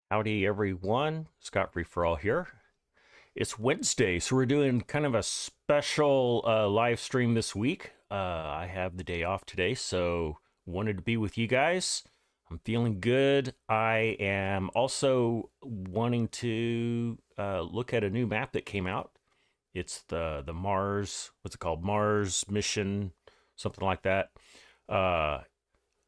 Howdy everyone, ScottFreeforall here. It's Wednesday, so we're doing kind of a special live stream this week. I have the day off today, so wanted to be with you guys. I'm feeling good. I am also wanting to look at a new map that came out. It's the Mars, what's it called? Mars mission, something like that.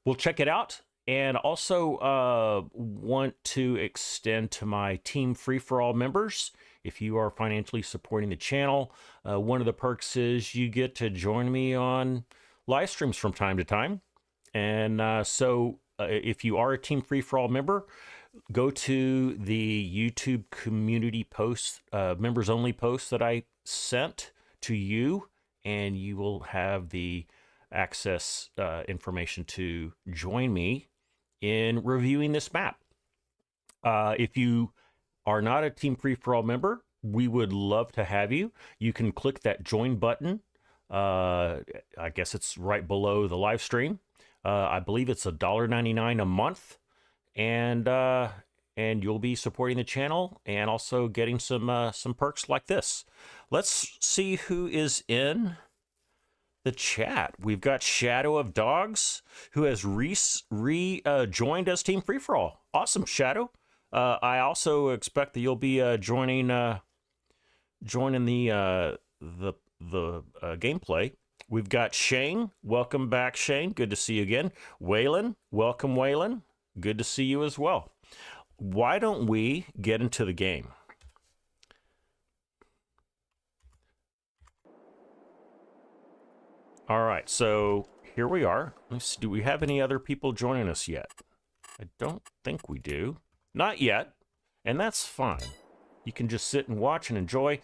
We'll check it out. And also want to extend to my Team Free-for-All members, if you are financially supporting the channel, one of the perks is you get to join me on live streams from time to time. And so if you are a Team Free-for-All member, go to the YouTube community post, members only post that I sent to you, and you will have the access information to join me in reviewing this map. If you are not a Team Free-for-All member, we would love to have you. You can click that join button. I guess it's right below the live stream. I believe it's $1.99 a month, and you'll be supporting the channel and also getting some perks like this. Let's see who is in the chat. We've got Shadow of Dogs, who has joined as Team Free-for-All. Awesome, Shadow. I also expect that you'll be joining the gameplay. We've got Shane. Welcome back, Shane. Good to see you again. Waylon. Welcome, Waylon. Good to see you as well. Why don't we get into the game? All right, so here we are. Let's see, do we have any other people joining us yet? I don't think we do. Not yet, and that's fine. You can just sit and watch and enjoy.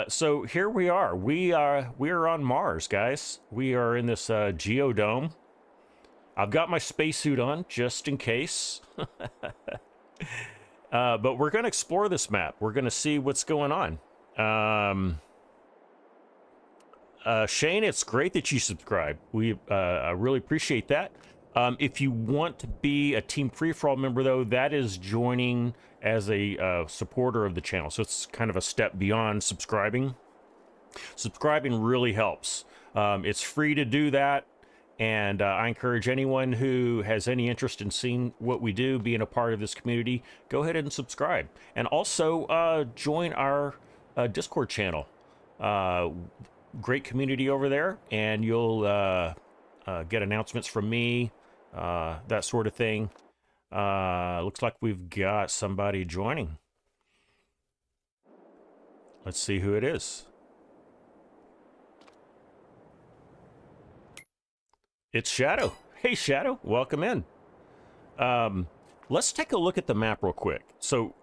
So here we are. We are on Mars, guys. We are in this geodome. I've got my spacesuit on just in case. But we're going to explore this map. We're going to see what's going on. Shane, it's great that you subscribe. I really appreciate that. If you want to be a Team Free-for-All member, though, that is joining as a supporter of the channel. So it's kind of a step beyond subscribing. Subscribing really helps. It's free to do that. And I encourage anyone who has any interest in seeing what we do, being a part of this community, go ahead and subscribe. And also join our Discord channel. Great community over there, and you'll get announcements from me, that sort of thing. Looks like we've got somebody joining. Let's see who it is. It's Shadow. Hey, Shadow, welcome in. Let's take a look at the map real quick. So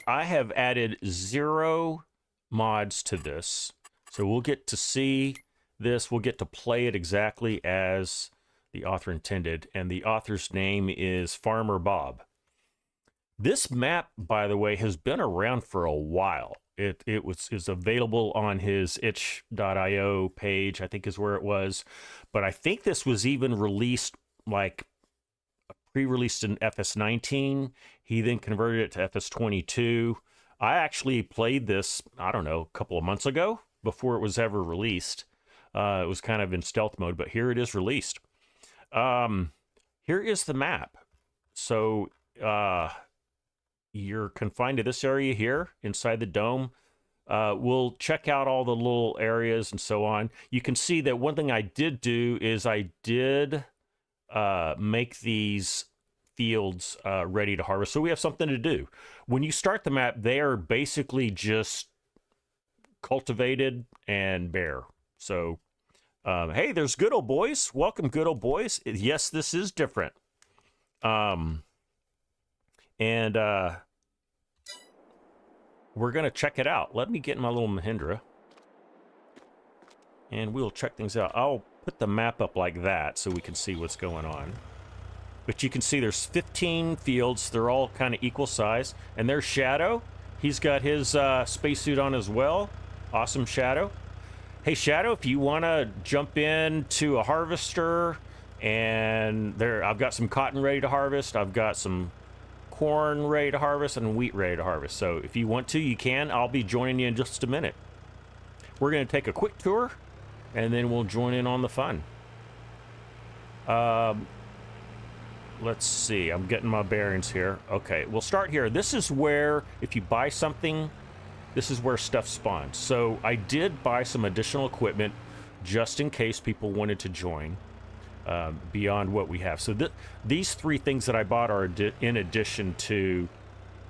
I have added 0 mods to this. So we'll get to see this. We'll get to play it exactly as the author intended. And the author's name is FarmerBOB. This map, by the way, has been around for a while. It is available on his itch.io page, I think is where it was. But I think this was even released like pre-released in FS19. He then converted it to FS22. I actually played this, I don't know, a couple of months ago before it was ever released. It was kind of in stealth mode, but here it is released. Here is the map. So you're confined to this area here inside the dome. We'll check out all the little areas and so on. You can see that one thing I did do is I did make these fields ready to harvest. So we have something to do. When you start the map, they are basically just cultivated and bare. So, hey, there's Good Old Boys. Welcome, Good Old Boys. Yes, this is different. And we're going to check it out. Let me get in my little Mahindra. And we'll check things out. I'll put the map up like that so we can see what's going on. But you can see there's 15 fields. They're all kind of equal size. And there's Shadow. He's got his spacesuit on as well. Awesome, Shadow. Hey, Shadow, if you want to jump into a harvester, and I've got some cotton ready to harvest. I've got some corn ready to harvest and wheat ready to harvest. So if you want to, you can. I'll be joining you in just a minute. We're going to take a quick tour, and then we'll join in on the fun. Let's see. I'm getting my bearings here. Okay, we'll start here. This is where, if you buy something, this is where stuff spawns. So I did buy some additional equipment just in case people wanted to join beyond what we have. So these three things that I bought are in addition to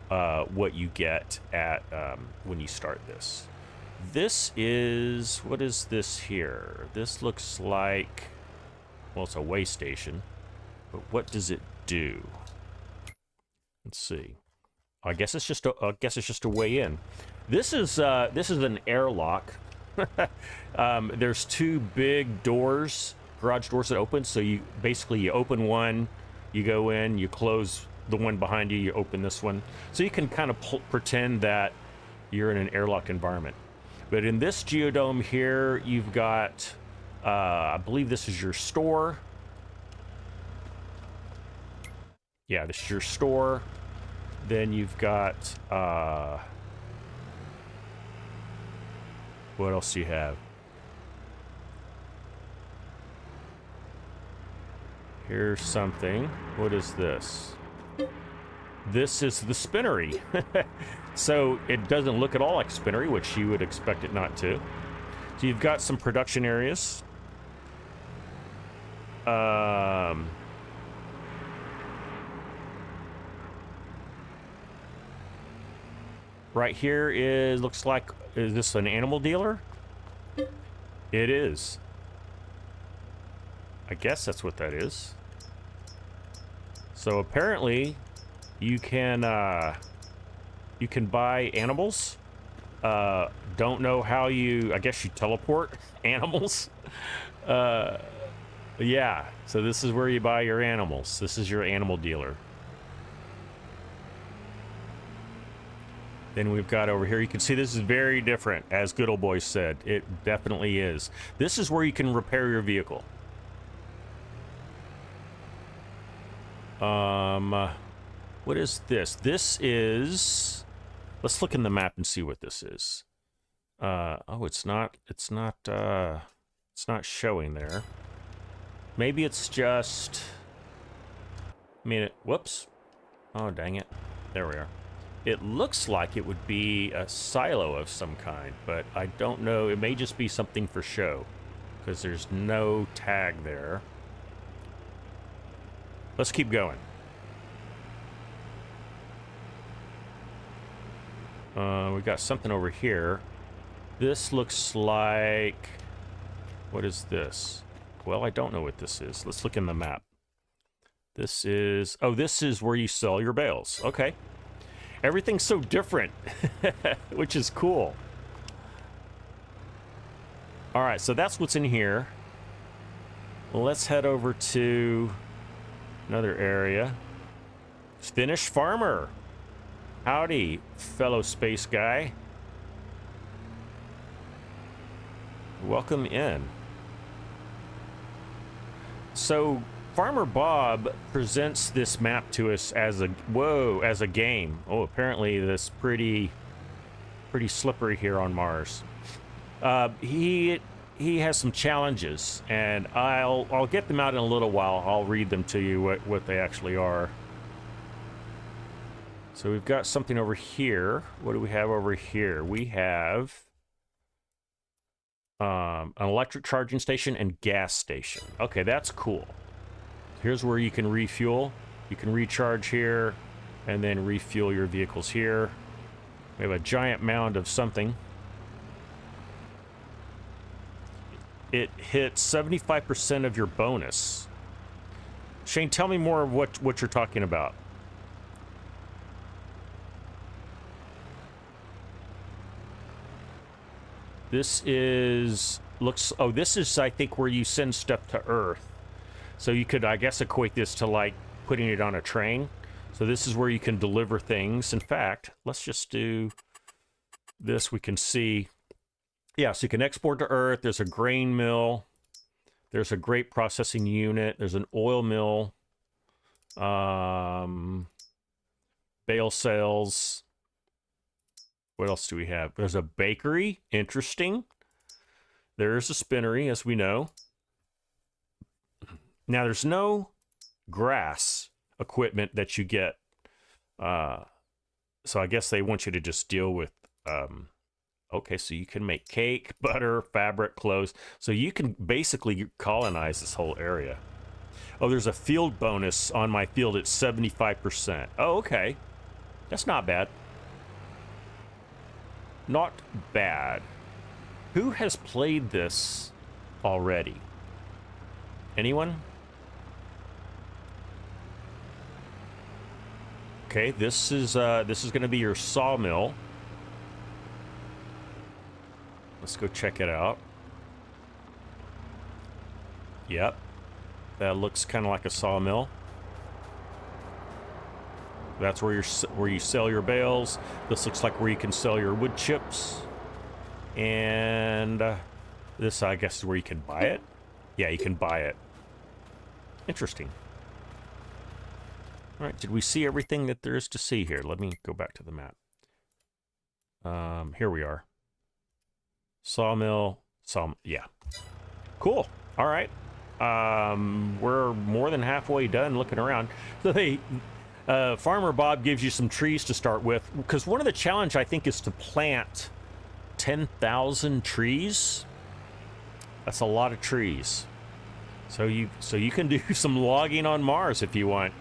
what you get at when you start this. This is, what is this here? This looks like, well, it's a way station. But what does it do? Let's see. I guess it's just a way in. This is an airlock. There's two big doors, garage doors that open. So you open one, you go in, you close the one behind you, you open this one. So you can kind of pretend that you're in an airlock environment. But in this geodome here, you've got, I believe this is your store. Yeah, this is your store. Then you've got, what else do you have? Here's something. What is this? This is the spinnery. So it doesn't look at all like spinnery, which you would expect it not to. So you've got some production areas. Right here looks like, is this an animal dealer? It is. I guess that's what that is. So apparently you can buy animals. Don't know how I guess you teleport animals. Yeah, so this is where you buy your animals. This is your animal dealer. Then we've got over here, you can see this is very different, as Good Old Boy said. It definitely is. This is where you can repair your vehicle. What is this? This is, let's look in the map and see what this is. Oh, it's not showing there. Maybe it's just, whoops. Oh, dang it. There we are. It looks like it would be a silo of some kind, but I don't know. It may just be something for show because there's no tag there. Let's keep going. We got something over here. This looks like, what is this? Well, I don't know what this is. Let's look in the map. This is, oh, this is where you sell your bales. Okay. Everything's so different, which is cool. All right, so that's what's in here. Let's head over to another area. Finnish farmer. Howdy, fellow space guy. Welcome in. So Farmer Bob presents this map to us as a game. Oh, apparently this pretty slippery here on Mars. He has some challenges, and I'll get them out in a little while. I'll read them to you what they actually are. So we've got something over here. What do we have over here? We have an electric charging station and gas station. Okay, that's cool. Here's where you can refuel. You can recharge here and then refuel your vehicles here. We have a giant mound of something. It hits 75% of your bonus. Shane, tell me more of what you're talking about. This is, this is, I think, where you send stuff to Earth. So you could, I guess, equate this to, like, putting it on a train. So this is where you can deliver things. In fact, let's just do this. We can see, yeah, so you can export to Earth. There's a grain mill. There's a grape processing unit. There's an oil mill. Bale sales. What else do we have? There's a bakery. Interesting. There's a spinnery, as we know. Now, there's no grass equipment that you get. So I guess they want you to just deal with... okay, so you can make cake, butter, fabric, clothes. So you can basically colonize this whole area. Oh, there's a field bonus on my field at 75%. Oh, okay. That's not bad. Not bad. Who has played this already? Anyone? Okay, this is going to be your sawmill. Let's go check it out. Yep, that looks kind of like a sawmill. That's where you sell your bales. This looks like where you can sell your wood chips. And this, I guess, is where you can buy it. Yeah, you can buy it. Interesting. All right, did we see everything that there is to see here? Let me go back to the map. Here we are. Sawmill, yeah. Cool. All right. We're more than halfway done looking around. So Farmer Bob gives you some trees to start with, because one of the challenge, I think, is to plant 10,000 trees. That's a lot of trees. So you can do some logging on Mars if you want.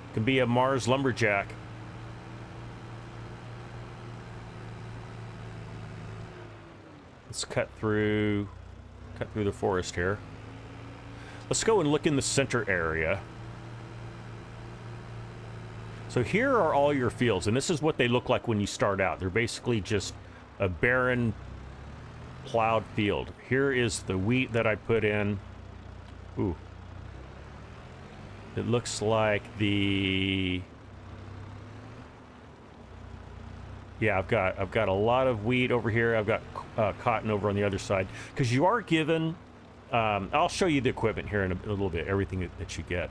You can be a Mars lumberjack. Let's cut through the forest here. Let's go and look in the center area. So here are all your fields, and this is what they look like when you start out. They're basically just a barren plowed field. Here is the wheat that I put in. Ooh. It looks like the... Yeah, I've got a lot of wheat over here. I've got cotton over on the other side. Because you are given... I'll show you the equipment here in a little bit, everything that you get.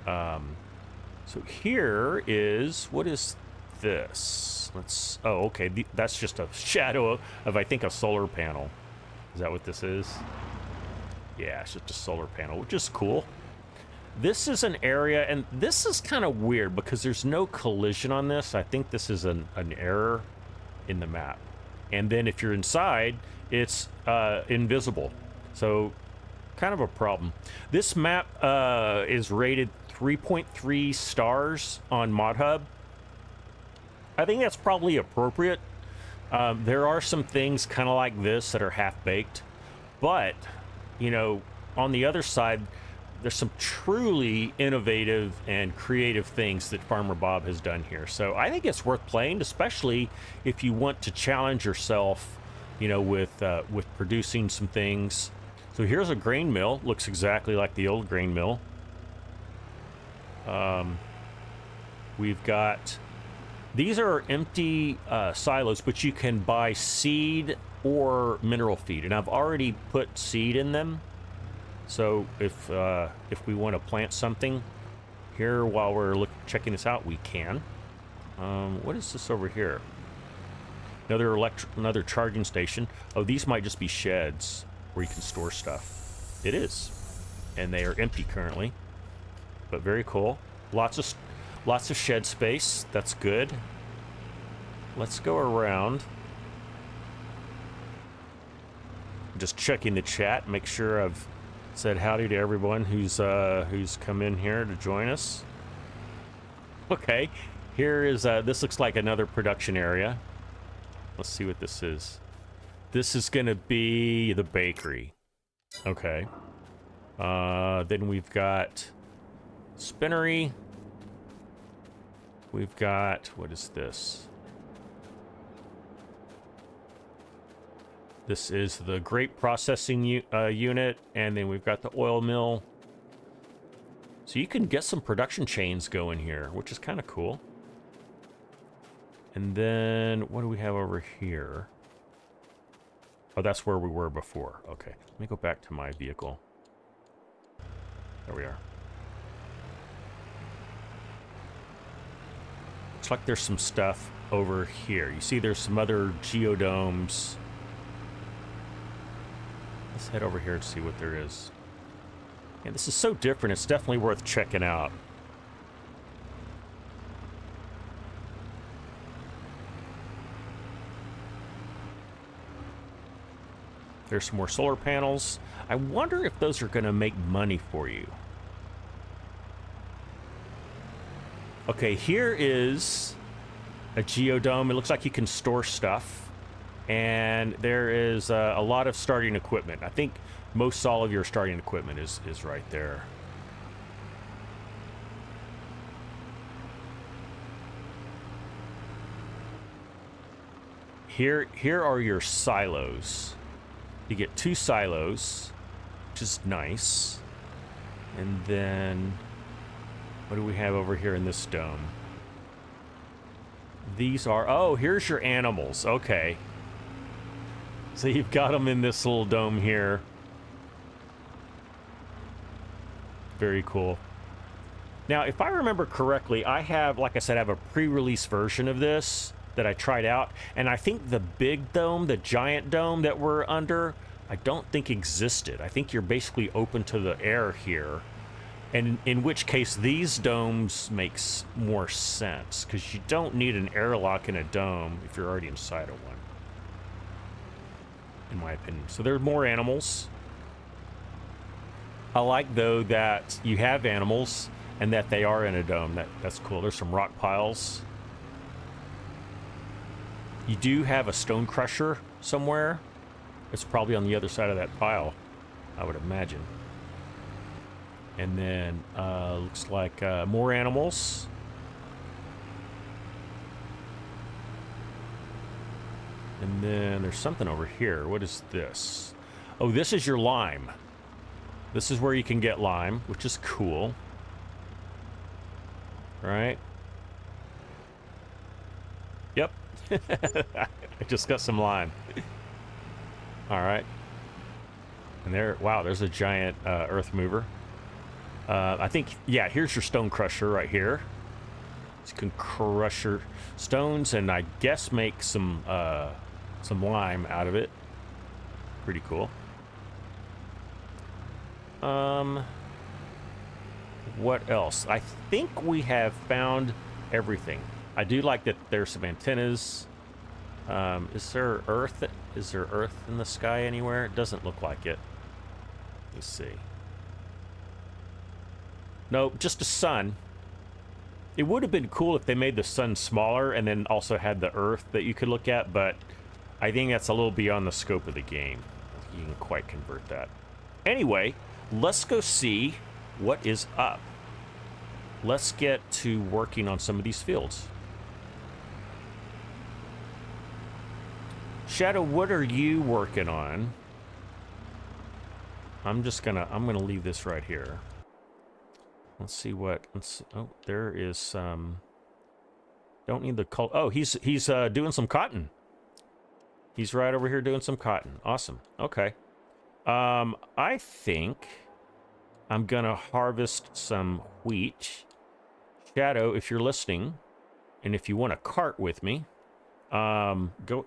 So here is... What is this? Let's... Oh, okay. That's just a shadow of, I think, a solar panel. Is that what this is? Yeah, it's just a solar panel, which is cool. This is an area, and this is kind of weird because there's no collision on this. I think this is an error in the map. And then if you're inside, it's invisible. So kind of a problem. This map is rated 3.3 stars on ModHub. I think that's probably appropriate. There are some things kind of like this that are half-baked. But, you know, on the other side... There's some truly innovative and creative things that Farmer Bob has done here. So I think it's worth playing, especially if you want to challenge yourself, you know, with producing some things. So here's a grain mill. Looks exactly like the old grain mill. We've got... These are empty silos, but you can buy seed or mineral feed. And I've already put seed in them. So if we want to plant something here while we're checking this out, we can. What is this over here? Another charging station. Oh, these might just be sheds where you can store stuff. It is, and they are empty currently, but very cool. Lots of shed space. That's good. Let's go around. Just checking the chat, make sure I've said howdy to everyone who's come in here to join us. Okay, here is this looks like another production area. Let's see what this is. This is gonna be the bakery. Okay. Then we've got spinnery. We've got, what is this? This is the grape processing unit, and then we've got the oil mill. So you can get some production chains going here, which is kind of cool. And then, what do we have over here? Oh, that's where we were before. Okay, let me go back to my vehicle. There we are. Looks like there's some stuff over here. You see there's some other geodomes. Let's head over here and see what there is. Yeah, this is so different. It's definitely worth checking out. There's some more solar panels. I wonder if those are going to make money for you. Okay, here is a geodome. It looks like you can store stuff. And there is a lot of starting equipment. I think most all of your starting equipment is right there. Here are your silos. You get 2 silos, which is nice. And then, what do we have over here in this dome? These are, oh, here's your animals. Okay. So you've got them in this little dome here. Very cool. Now, if I remember correctly, I have, like I said, I have a pre-release version of this that I tried out. And I think the big dome, the giant dome that we're under, I don't think existed. I think you're basically open to the air here. And in which case, these domes makes more sense, because you don't need an airlock in a dome if you're already inside of one, in my opinion. So there are more animals. I like, though, that you have animals and that they are in a dome. That's cool. There's some rock piles. You do have a stone crusher somewhere. It's probably on the other side of that pile, I would imagine. And then looks like more animals. And then there's something over here. What is this? Oh, this is your lime. This is where you can get lime, which is cool. Right? Yep. I just got some lime. All right. And there, wow, there's a giant earth mover. I think, yeah, here's your stone crusher right here. So you can crush your stones and I guess make some lime out of it. Pretty cool. What else? I think we have found everything. I do like that there's some antennas. Is there earth? Is there earth in the sky anywhere? It doesn't look like it. Let's see. Nope, just a sun. It would have been cool if they made the sun smaller and then also had the earth that you could look at, but I think that's a little beyond the scope of the game. You can quite convert that. Anyway, let's go see what is up. Let's get to working on some of these fields. Shadow, what are you working on? I'm gonna leave this right here. Let's see what. Oh, there is some. Don't need the color. Oh, he's doing some cotton. He's right over here doing some cotton. Awesome. Okay. I think I'm gonna harvest some wheat. Shadow, if you're listening, and if you want to cart with me, go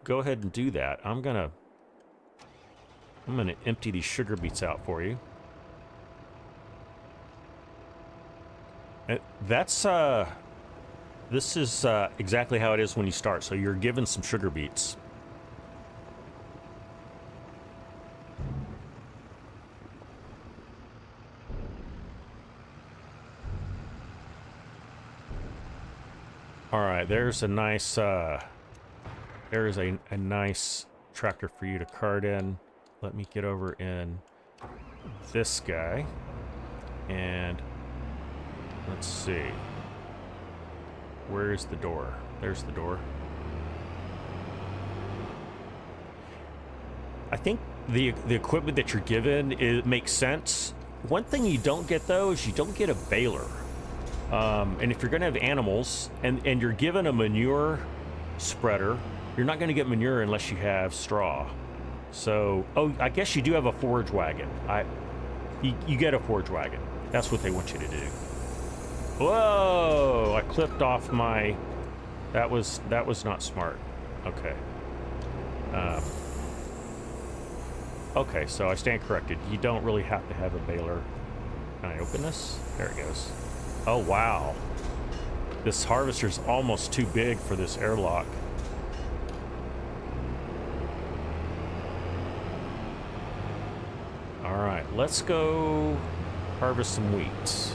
ahead and do that. I'm gonna empty these sugar beets out for you. That's this is exactly how it is when you start. So you're given some sugar beets. All right, there's a nice there's a nice tractor for you to cart in. Let me get over in this guy, and let's see. Where's the door? There's the door. I think the equipment that you're given, it makes sense. One thing you don't get though is you don't get a baler. And if you're going to have animals and you're given a manure spreader, you're not going to get manure unless you have straw. So, oh, I guess you do have a forage wagon. You get a forage wagon. That's what they want you to do. Whoa! I clipped off my. That was not smart. Okay. Okay, so I stand corrected. You don't really have to have a baler. Can I open this? There it goes. Oh, wow. This harvester's almost too big for this airlock. All right, let's go harvest some wheat.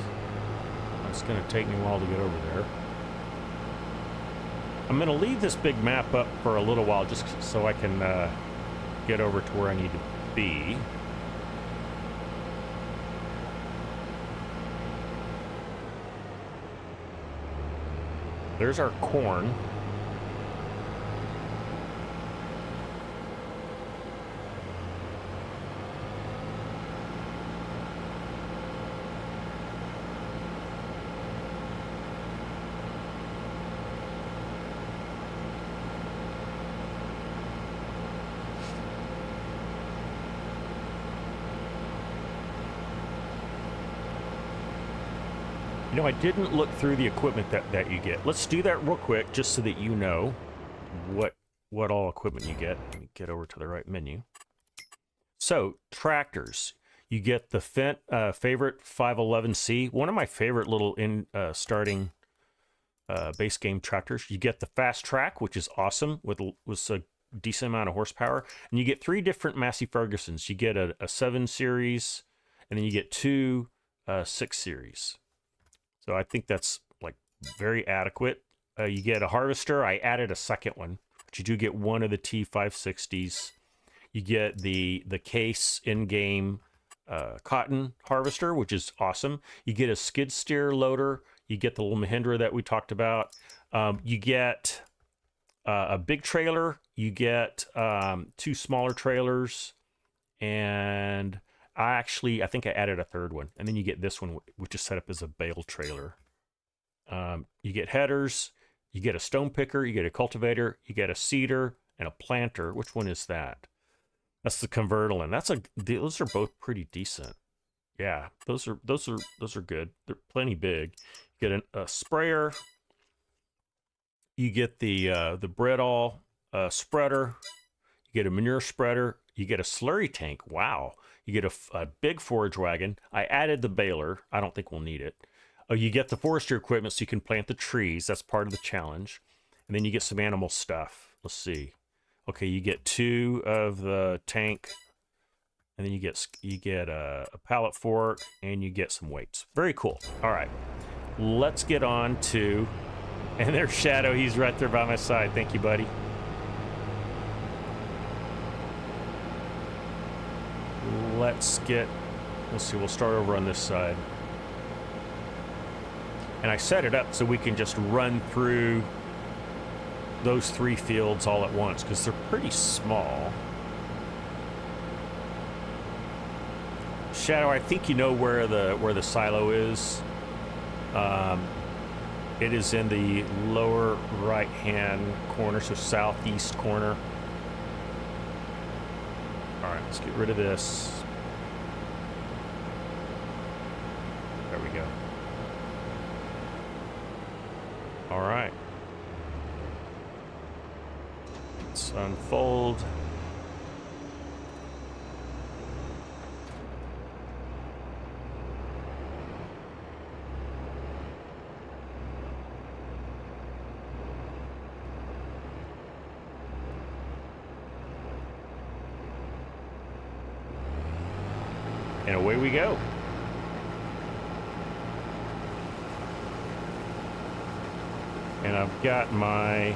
It's going to take me a while to get over there. I'm going to leave this big map up for a little while just so I can get over to where I need to be. There's our corn. You know, I didn't look through the equipment that you get. Let's do that real quick, just so that you know what all equipment you get. Let me get over to the right menu. So, tractors. You get the favorite 511C, one of my favorite little starting base game tractors. You get the fast track, which is awesome, with a decent amount of horsepower. And you get 3 different Massey Fergusons. You get a 7 series, and then you get 2 6 series. So I think that's like very adequate. You get a harvester. I added a second one, but you do get one of the T560s. You get the case in-game cotton harvester, which is awesome. You get a skid steer loader. You get the little Mahindra that we talked about. You get a big trailer. You get 2 smaller trailers, and I think I added a third one, and then you get this one, which is set up as a bale trailer. You get headers, you get a stone picker, you get a cultivator, you get a seeder, and a planter. Which one is that? That's the convertible. Those are both pretty decent. Yeah, those are good. They're plenty big. You get a sprayer. You get the Bredall spreader. You get a manure spreader. You get a slurry tank. Wow. You get a big forage wagon. I added the baler. I don't think we'll need it. You get the forestry equipment so you can plant the trees. That's part of the challenge. And then you get some animal stuff. Let's see. Okay, you get 2 of the tank. And then you get a pallet fork, and you get some weights. Very cool. All right. Let's get on to... And there's Shadow. He's right there by my side. Thank you, buddy. Let's see, we'll start over on this side. And I set it up so we can just run through those 3 fields all at once, because they're pretty small. Shadow, I think you know where the silo is. It is in the lower right-hand corner, so southeast corner. All right, let's get rid of this. unfold. And away we go. And I've got my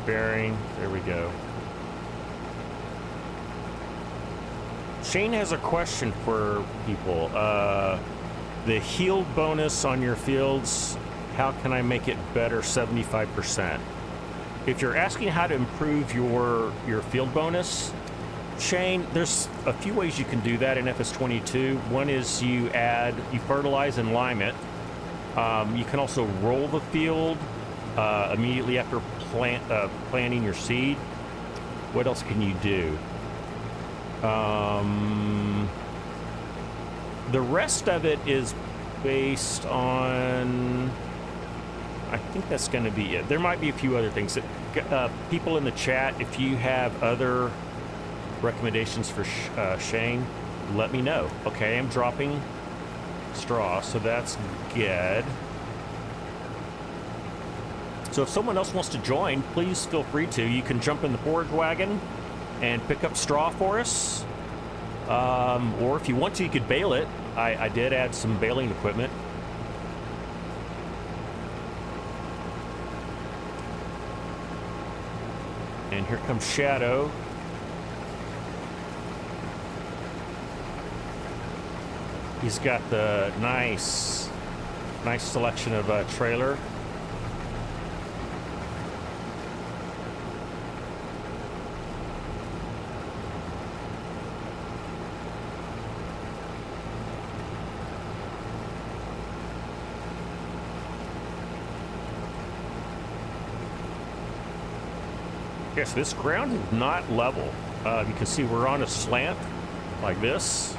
bearing. There we go. Shane has a question for people. The healed bonus on your fields, how can I make it better 75%? If you're asking how to improve your field bonus, Shane, there's a few ways you can do that in FS22. One is you fertilize and lime it. You can also roll the field immediately after planting your seed. What else can you do? The rest of it is based on, I think that's going to be it. There might be a few other things that people in the chat, if you have other recommendations for Shane, let me know. Okay, I'm dropping straw, so that's good. So if someone else wants to join, please feel free to. You can jump in the forage wagon and pick up straw for us. Or if you want to, you could bale it. I did add some baling equipment. And here comes Shadow. He's got the nice selection of trailer. Yes, this ground is not level. You can see we're on a slant like this.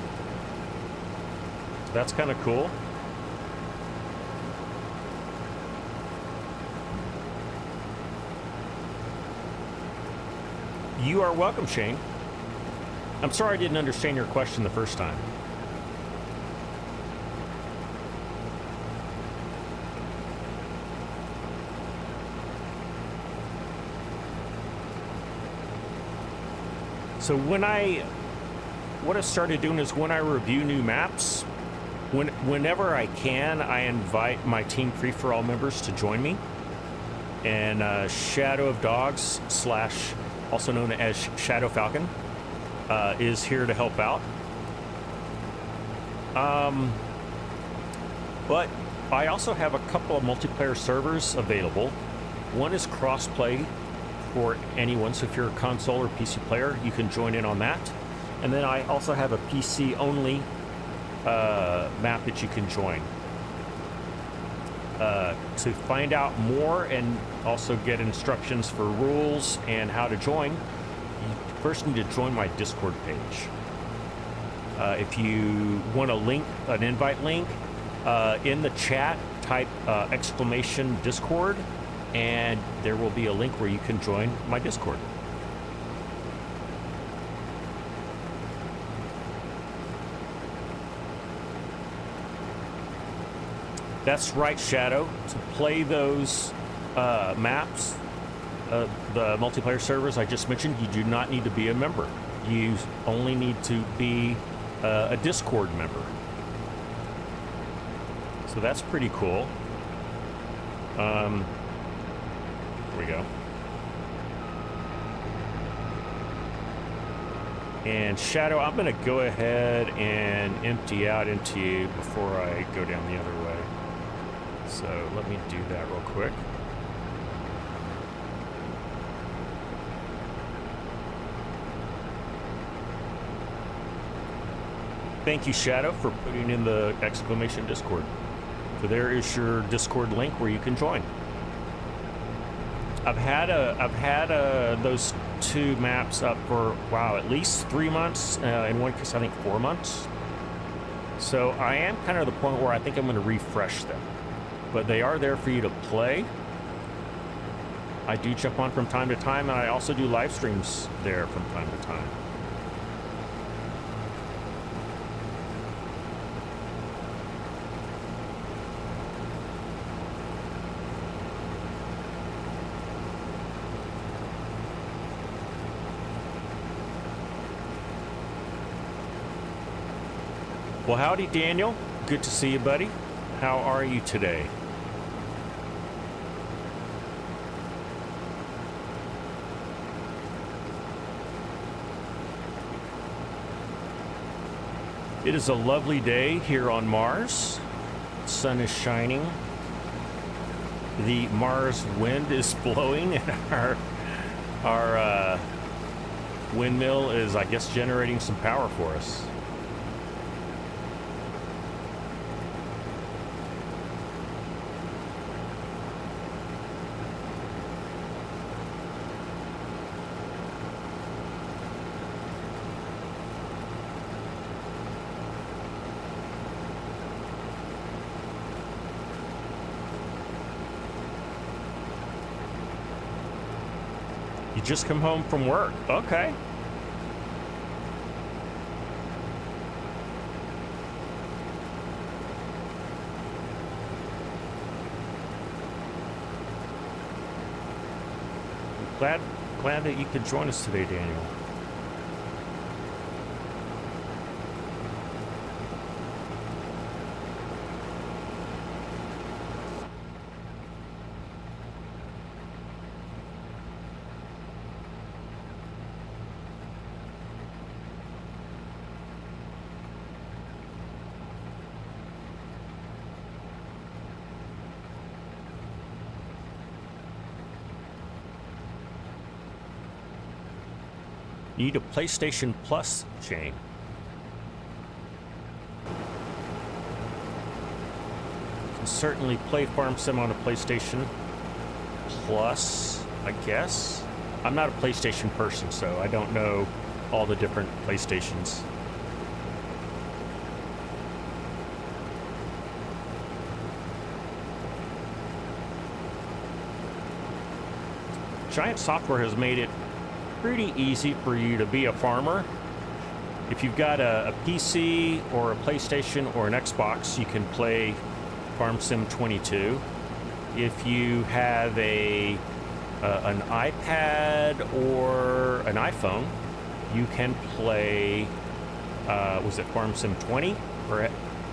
That's kind of cool. You are welcome, Shane. I'm sorry I didn't understand your question the first time. So what I started doing is when I review new maps, whenever I can, I invite my Team Free-for-All members to join me. And Shadow of Dogs / also known as Shadow Falcon is here to help out. But I also have a couple of multiplayer servers available. One is cross-play for anyone, so if you're a console or PC player, you can join in on that. And then I also have a PC only map that you can join. To find out more and also get instructions for rules and how to join, you first need to join my Discord page. If you want a link, an invite link, in the chat, type exclamation Discord, and there will be a link where you can join my Discord. That's right, Shadow. To play those maps, the multiplayer servers I just mentioned, you do not need to be a member. You only need to be a Discord member. So that's pretty cool. Here we go. And Shadow, I'm going to go ahead and empty out into you before I go down the other way. So let me do that real quick. Thank you, Shadow, for putting in the exclamation Discord. So there is your Discord link where you can join. I've had those two maps up for, wow, at least 3 months. In one case, I think 4 months. So I am kind of at the point where I think I'm going to refresh them. but they are there for you to play. I do jump on from time to time, and I also do live streams there from time to time. Well, howdy, Daniel. Good to see you, buddy. How are you today? It is a lovely day here on Mars. The sun is shining. The Mars wind is blowing, and our windmill is, I guess, generating some power for us. You just come home from work. Okay. Glad that you could join us today, Daniel. You need a PlayStation Plus, Shane. You can certainly play Farm Sim on a PlayStation Plus, I guess. I'm not a PlayStation person, so I don't know all the different PlayStations. Giant Software has made it pretty easy for you to be a farmer. If you've got a PC or a PlayStation or an Xbox, you can play Farm Sim 22. If you have an iPad or an iPhone, you can play, was it Farm Sim 20? Or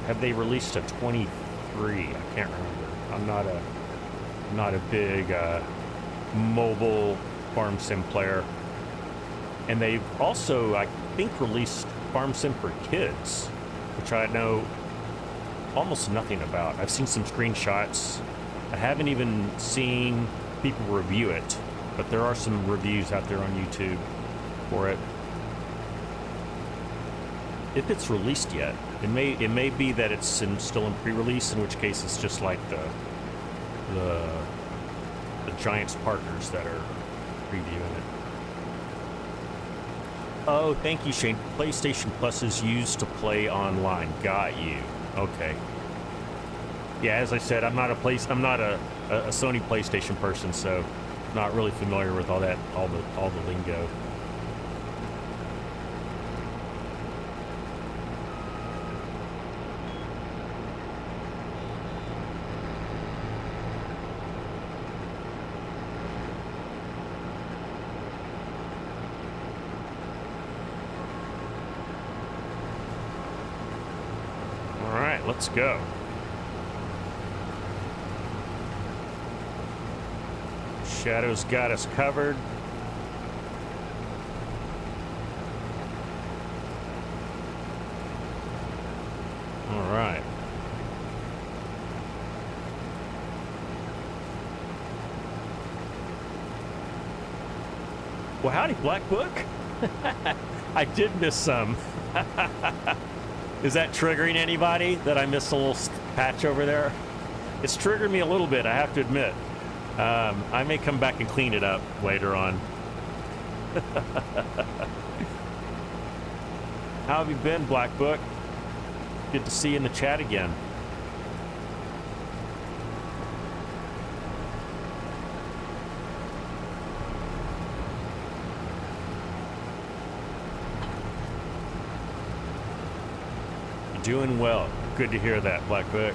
have they released a 23? I can't remember. I'm not a big mobile Farm Sim player. And they've also, I think, released Farm Sim for Kids, which I know almost nothing about. I've seen some screenshots. I haven't even seen people review it, but there are some reviews out there on YouTube for it. If it's released yet, it may be that it's still in pre-release, in which case it's just like the Giants partners that are reviewing it. Oh, thank you, Shane. PlayStation Plus is used to play online. Got you. Okay. Yeah, as I said, I'm not a Sony PlayStation person, so not really familiar with all the lingo. Let's go. Shadow's got us covered. All right. Well, howdy, Black Book. I did miss some. Is that triggering anybody that I missed a little patch over there? It's triggered me a little bit, I have to admit. I may come back and clean it up later on. How have you been, Black Book? Good to see you in the chat again. Doing well. Good to hear that, Blackfoot.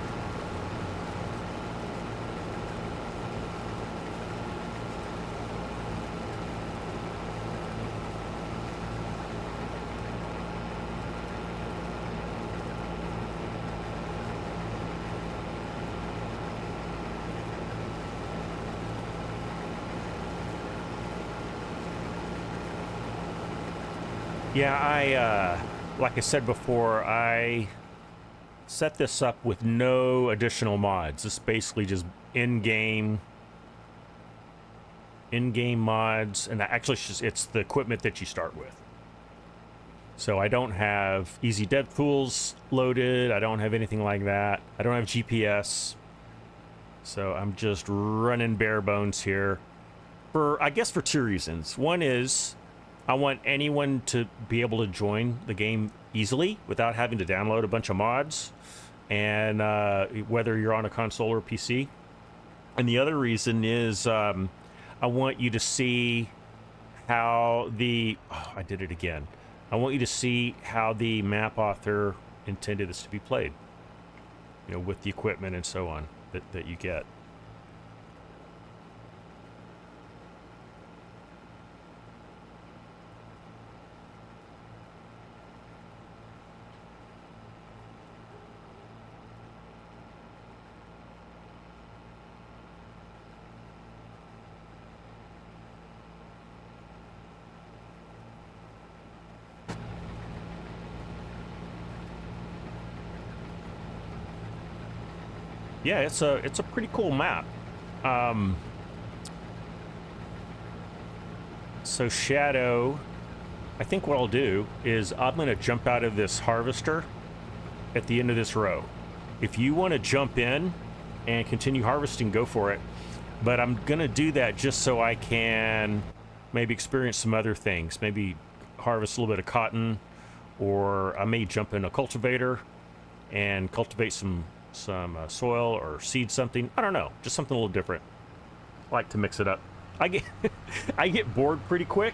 Yeah, like I said before, I set this up with no additional mods. This is basically just in-game mods, and actually it's the equipment that you start with. So I don't have easy dev tools loaded. I don't have anything like that. I don't have GPS. So I'm just running bare bones here I guess for two reasons. One is I want anyone to be able to join the game easily without having to download a bunch of mods, and whether you're on a console or PC. And the other reason is I want you to see how I did it again. I want you to see how the map author intended this to be played, you know, with the equipment and so on that you get. Yeah, it's a pretty cool map. So Shadow, I think what I'll do is I'm gonna jump out of this harvester at the end of this row. If you want to jump in and continue harvesting, go for it. But I'm gonna do that just so I can maybe experience some other things. Maybe harvest a little bit of cotton, or I may jump in a cultivator and cultivate some soil or seed something. I don't know, just something a little different. I like to mix it up. I get bored pretty quick,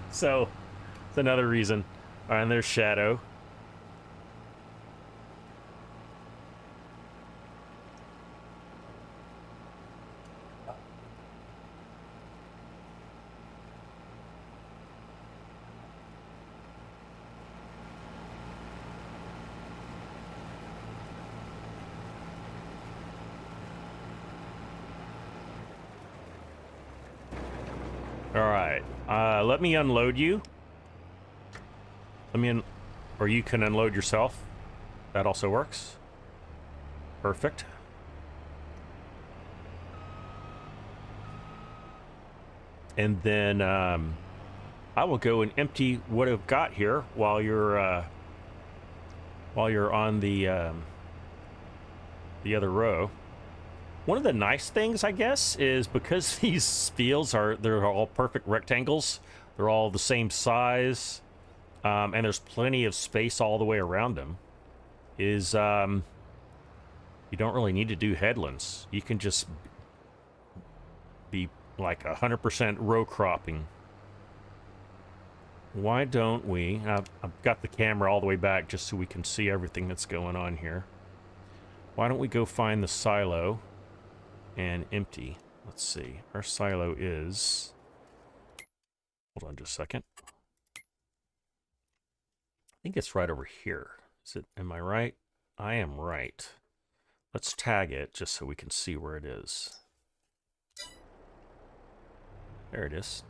so it's another reason. All right, and there's Shadow. Let me unload you. Or you can unload yourself. That also works. Perfect. And then I will go and empty what I've got here while you're on the other row. One of the nice things, I guess, is because these fields they're all perfect rectangles. They're all the same size, and there's plenty of space all the way around them. You don't really need to do headlands. You can just be like 100% row cropping. Why don't we? I've got the camera all the way back just so we can see everything that's going on here. Why don't we go find the silo and empty? Let's see. Our silo is... Hold on just a second. I think it's right over here. Is it? Am I right? I am right. Let's tag it just so we can see where it is. There it is.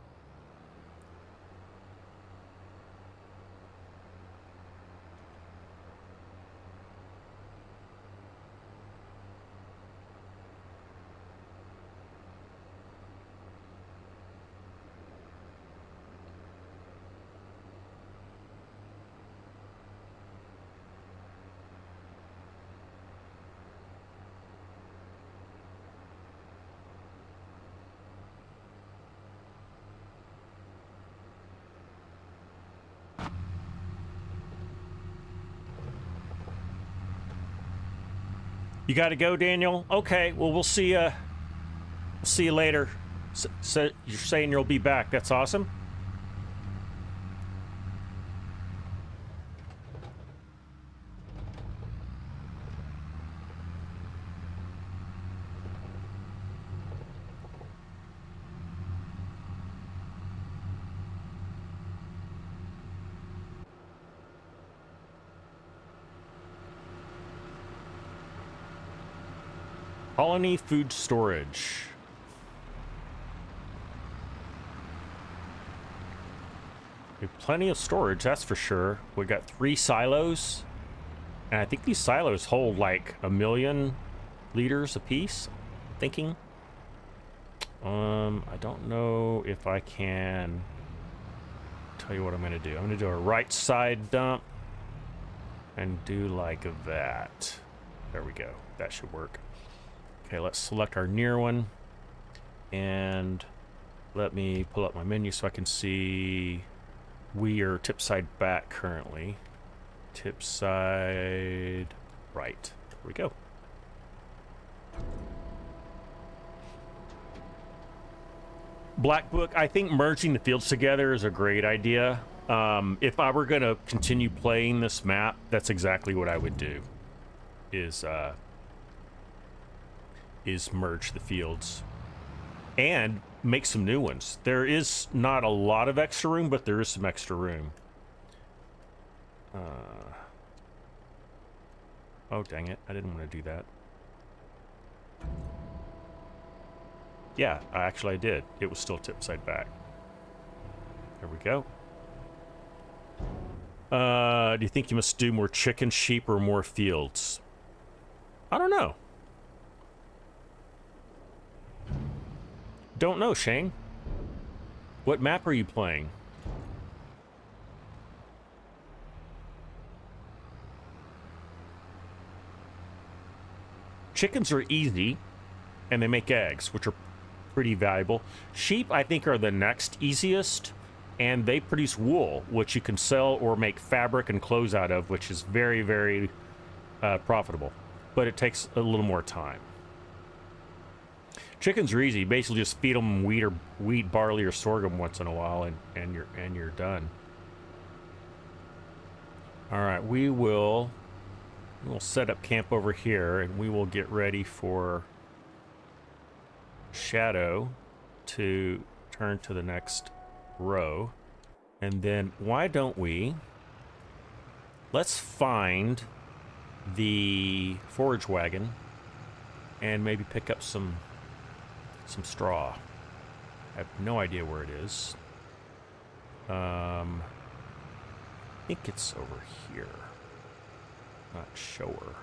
You got to go, Daniel? Okay, well, we'll see you later. So you're saying you'll be back. That's awesome. Colony food storage. We have plenty of storage, that's for sure. We got 3 silos. And I think these silos hold like 1 million liters apiece, I'm thinking. I don't know if I can tell you what I'm gonna do. I'm gonna do a right side dump and do like that. There we go. That should work. Okay, let's select our near one. And let me pull up my menu so I can see we are tip side back currently. Tip side right. There we go. Black Book, I think merging the fields together is a great idea. If I were going to continue playing this map, that's exactly what I would do. Is merge the fields. And make some new ones. There is not a lot of extra room, but there is some extra room. Oh, dang it. I didn't want to do that. Yeah, actually I did. It was still tip side back. There we go. Do you think you must do more chicken, sheep, or more fields? I don't know. Don't know, Shane. What map are you playing? Chickens are easy, and they make eggs, which are pretty valuable. Sheep, I think, are the next easiest, and they produce wool, which you can sell or make fabric and clothes out of, which is very, very profitable. But it takes a little more time. Chickens are easy. Basically, just feed them wheat, barley, or sorghum once in a while, and you're done. All right, we'll set up camp over here, and we will get ready for Shadow to turn to the next row. And then why don't let's find the forage wagon and maybe pick up some straw. I have no idea where it is. I think it's over here. Not sure.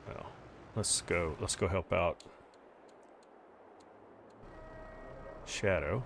Well, let's go help out Shadow.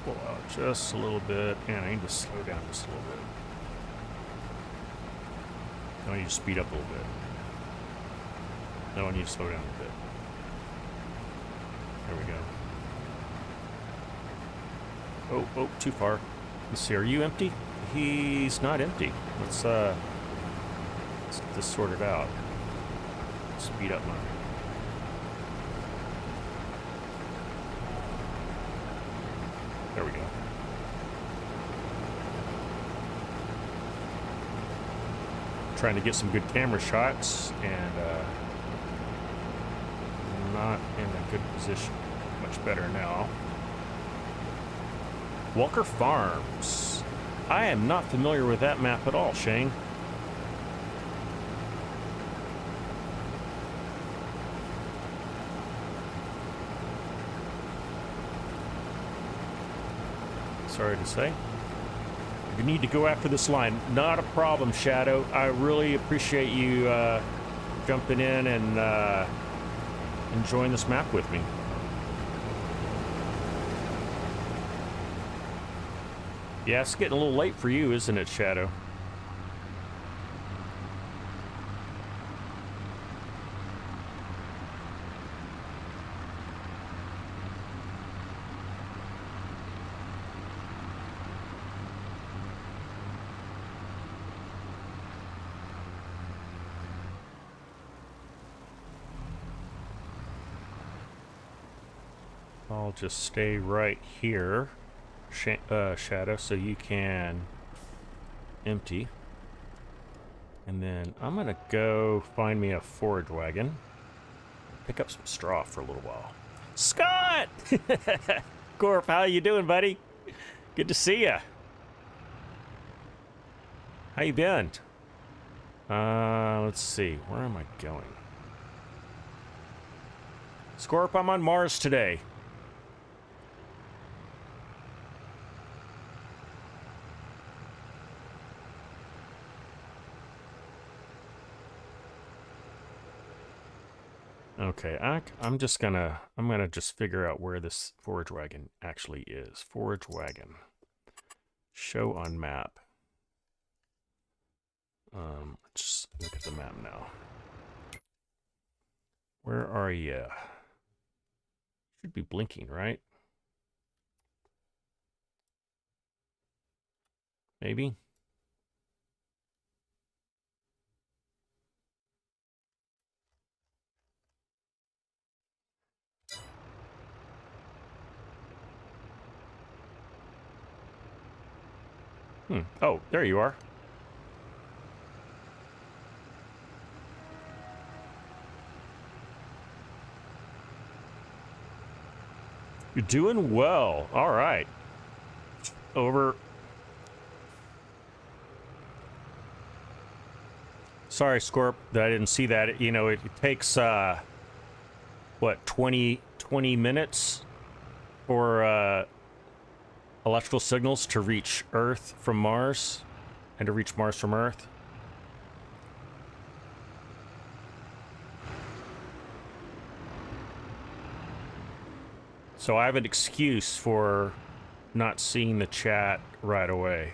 Pull out just a little bit, and I need to slow down just a little bit. I need to speed up a little bit. No, I need to slow down a bit. There we go. Oh, too far. Let's see, are you empty? He's not empty. Let's get this sorted out. Speed up mine. There we go. Trying to get some good camera shots, and not in a good position. Much better now. Walker Farms. I am not familiar with that map at all, Shane. Sorry to say. You need to go after this line. Not a problem, Shadow. I really appreciate you jumping in and enjoying this map with me. Yeah, it's getting a little late for you, isn't it, Shadow? I'll just stay right here, Shadow, so you can empty. And then I'm gonna go find me a forage wagon. Pick up some straw for a little while. Scott! Gorp, how you doing, buddy? Good to see ya. How you been? Let's see. Where am I going? Scorp, I'm on Mars today. Okay, I'm gonna just figure out where this forage wagon actually is. Forage wagon. Show on map. Let's look at the map now. Where are you? Should be blinking, right? Maybe? Oh, there you are. You're doing well. All right. Over. Sorry, Scorp, that I didn't see that. You know, it takes, what, 20 minutes for electrical signals to reach Earth from Mars and to reach Mars from Earth. So I have an excuse for not seeing the chat right away.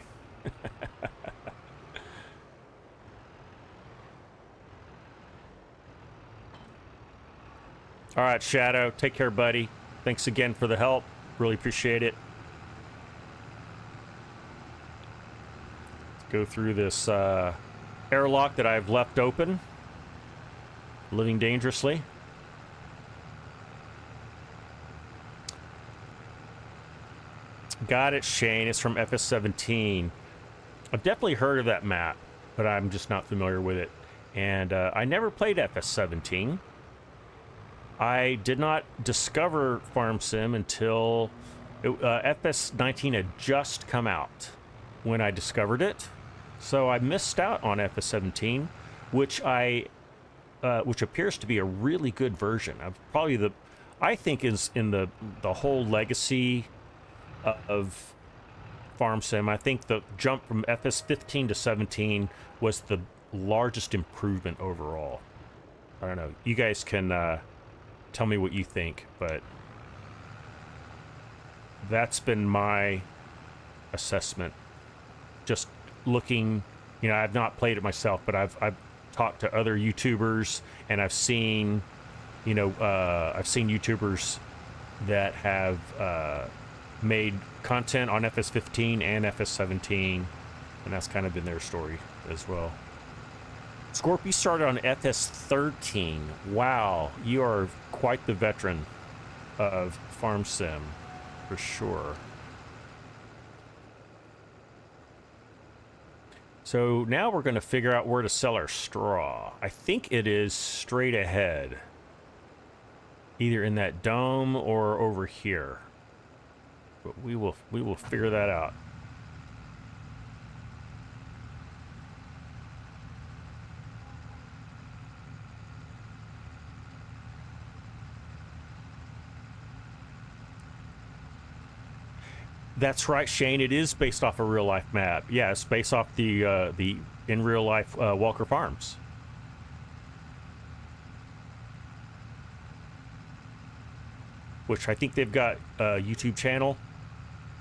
All right, Shadow, take care, buddy. Thanks again for the help. Really appreciate it. Let's go through this airlock that I've left open. Living dangerously. Got it, Shane. It's from FS22. I've definitely heard of that map, but I'm just not familiar with it. And I never played FS22. I did not discover Farm Sim until FS19 had just come out when I discovered it. So I missed out on FS17, which appears to be a really good version of probably I think is in the whole legacy of Farm Sim. I think the jump from FS15 to 17 was the largest improvement overall. I don't know. You guys can tell me what you think, but that's been my assessment. Just looking, you know, I've not played it myself, but I've talked to other YouTubers, and I've seen, you know, I've seen YouTubers that have made content on FS15 and FS17, and that's kind of been their story as well. Scorpio started on FS13. Wow, you are quite the veteran of Farm Sim, for sure. So now we're going to figure out where to sell our straw. I think it is straight ahead, either in that dome or over here. But we will figure that out. That's right, Shane. It is based off a real life map. Yeah, it's based off the in real life Walker Farms. Which I think they've got a YouTube channel.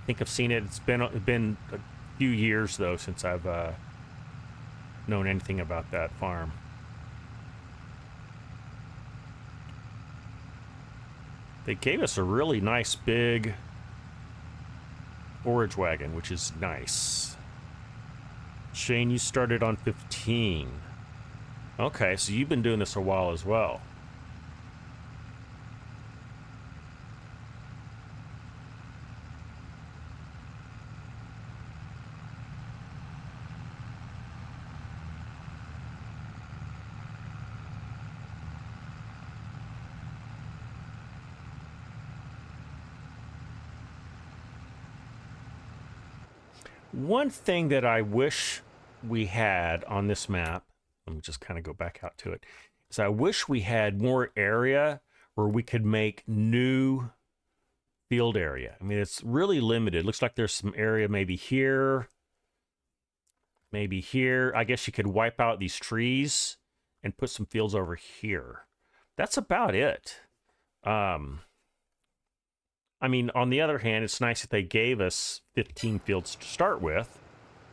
I think I've seen it. It's been a few years though since I've known anything about that farm. They gave us a really nice big forage wagon, which is nice. Shane, you started on 15. Okay, so you've been doing this a while as well. One thing that I wish we had on this map, let me just kind of go back out to it, is I wish we had more area where we could make new field area. I mean, it's really limited. Looks like there's some area maybe here, maybe here. I guess you could wipe out these trees and put some fields over here. That's about it. I mean, on the other hand, it's nice that they gave us 15 fields to start with,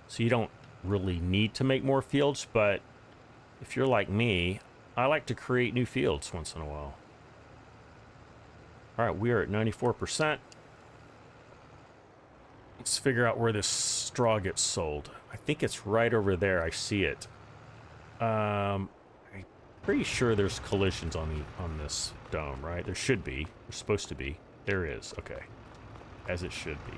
so you don't really need to make more fields, but if you're like me, I like to create new fields once in a while. All right, we are at 94%. Let's figure out where this straw gets sold. I think it's right over there. I see it. I'm pretty sure there's collisions on this dome, right? There should be. There's supposed to be. There is. Okay. As it should be.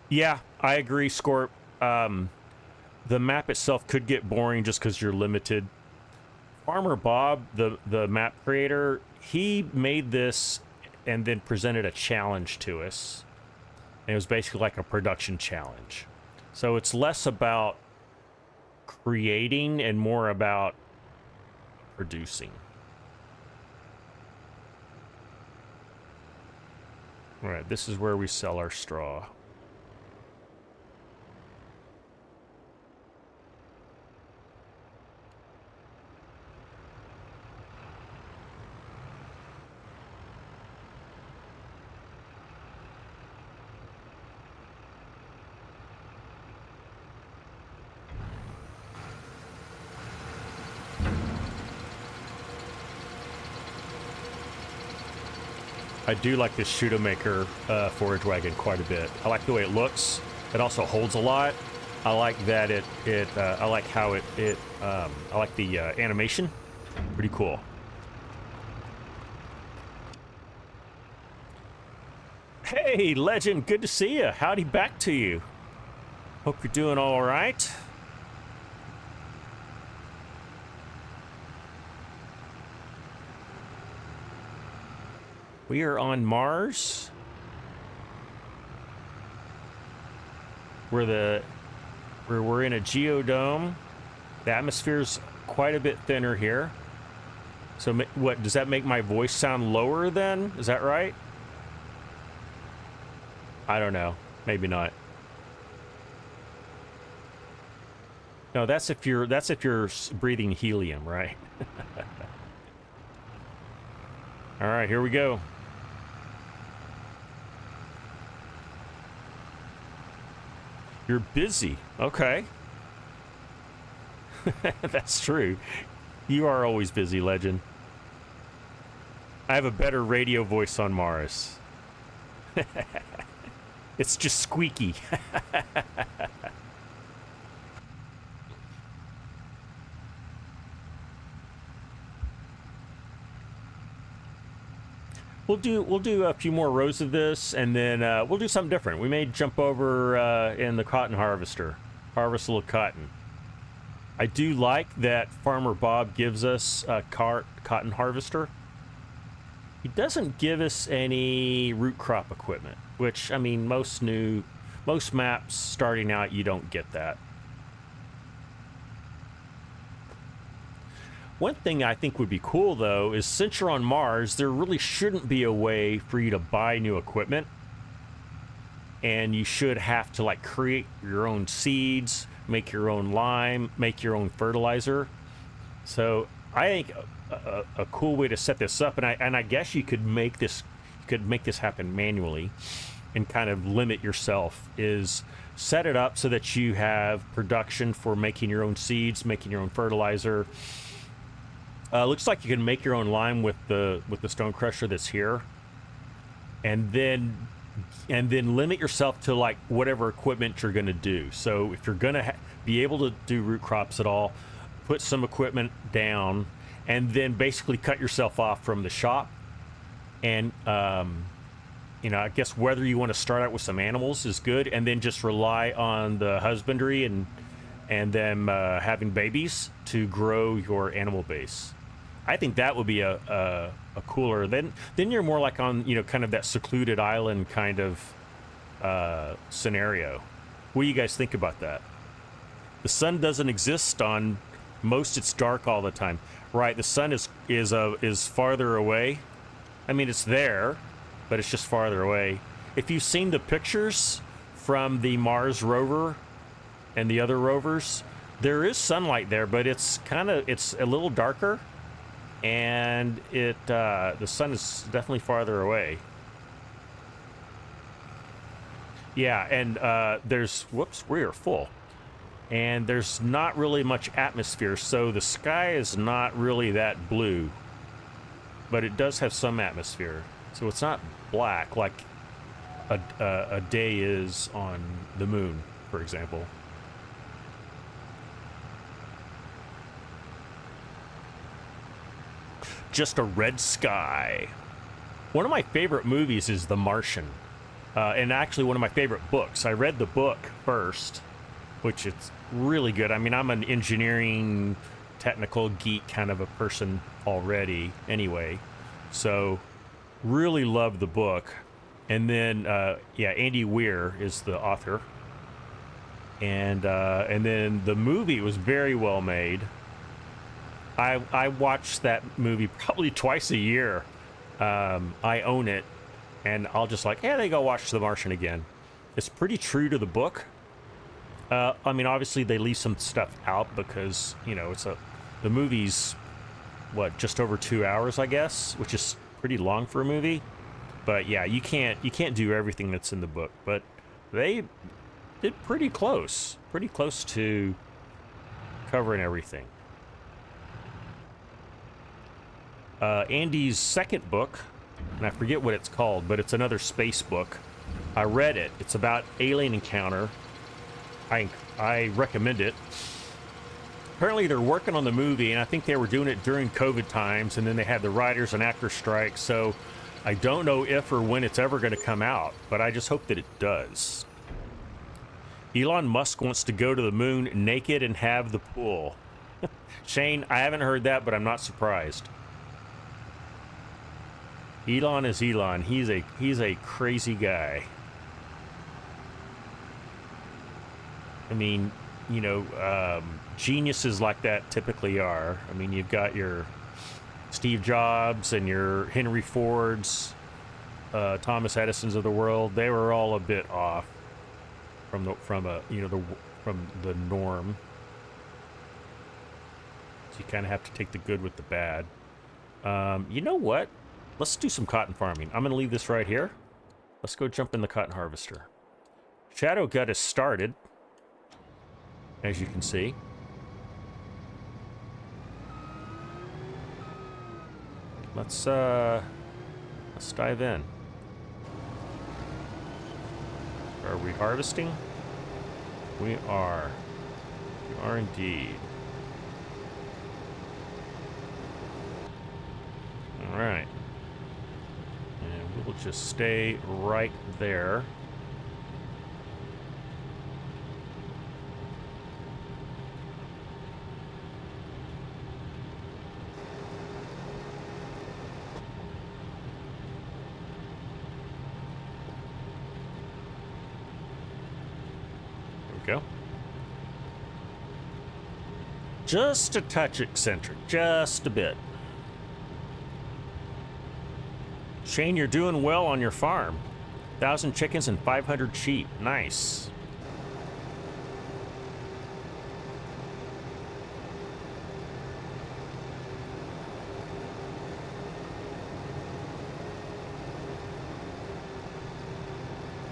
Yeah, I agree, Scorp. The map itself could get boring just because you're limited. FarmerBOB, the map creator, he made this and then presented a challenge to us. And it was basically like a production challenge. So it's less about creating and more about producing. All right, this is where we sell our straw. I do like this Shootamaker forage wagon quite a bit. I like the way it looks. It also holds a lot. I like that I like how I like the animation. Pretty cool. Hey, Legend, good to see you. Howdy back to you. Hope you're doing all right. We are on Mars. We're in a geodome. The atmosphere's quite a bit thinner here. So what, does that make my voice sound lower then? Is that right? I don't know. Maybe not. No, that's if you're breathing helium, right? All right, here we go. You're busy. Okay. That's true. You are always busy, Legend. I have a better radio voice on Mars. It's just squeaky. We'll do a few more rows of this, and then we'll do something different. We may jump over in the cotton harvester, harvest a little cotton. I do like that FarmerBOB gives us a cotton harvester. He doesn't give us any root crop equipment, which, I mean, most maps starting out, you don't get that. One thing I think would be cool, though, is since you're on Mars, there really shouldn't be a way for you to buy new equipment. And you should have to, like, create your own seeds, make your own lime, make your own fertilizer. So I think a cool way to set this up, and I guess you could make this happen manually and kind of limit yourself, is set it up so that you have production for making your own seeds, making your own fertilizer. Looks like you can make your own lime with the stone crusher that's here, and then limit yourself to like whatever equipment you're going to do. So if you're going to be able to do root crops at all, put some equipment down, and then basically cut yourself off from the shop. And you know, I guess whether you want to start out with some animals is good, and then just rely on the husbandry and them having babies to grow your animal base. I think that would be a cooler. Then you're more like on, you know, kind of that secluded island kind of scenario. What do you guys think about that? The sun doesn't exist on most. It's dark all the time, right? The sun is farther away. I mean, it's there, but it's just farther away. If you've seen the pictures from the Mars rover and the other rovers, there is sunlight there, but it's a little darker. And the sun is definitely farther away. Yeah, and we are full. And there's not really much atmosphere, so the sky is not really that blue. But it does have some atmosphere. So it's not black like a day is on the moon, for example. Just a red sky. One of my favorite movies is The Martian, and actually one of my favorite books. I read the book first, which it's really good. I mean, I'm an engineering, technical geek kind of a person already anyway, so really love the book. And then, yeah, Andy Weir is the author, and then the movie was very well made. I watch that movie probably twice a year. I own it, and I'll just like, yeah, they go watch The Martian again. It's pretty true to the book. I mean, obviously they leave some stuff out because, you know, the movie's what, just over 2 hours, I guess, which is pretty long for a movie. But yeah, you can't do everything that's in the book, but they did pretty close to covering everything. Andy's second book, and I forget what it's called, but it's another space book. I read it. It's about alien encounter. I recommend it. Apparently they're working on the movie, and I think they were doing it during COVID times, and then they had the writers and actors strike, so I don't know if or when it's ever going to come out, but I just hope that it does. Elon Musk wants to go to the moon naked and have the pool. Shane, I haven't heard that, but I'm not surprised. Elon is Elon. He's a crazy guy. I mean, you know, geniuses like that typically are. I mean, you've got your Steve Jobs and your Henry Fords, Thomas Edisons of the world. They were all a bit off from the norm. So you kind of have to take the good with the bad. You know what? Let's do some cotton farming. I'm going to leave this right here. Let's go jump in the cotton harvester. Shadow Gut has started, as you can see. Let's dive in. Are we harvesting? We are. We are indeed. All right. And we'll just stay right there. There we go. Just a touch eccentric, just a bit. Shane, you're doing well on your farm. 1,000 chickens and 500 sheep. Nice.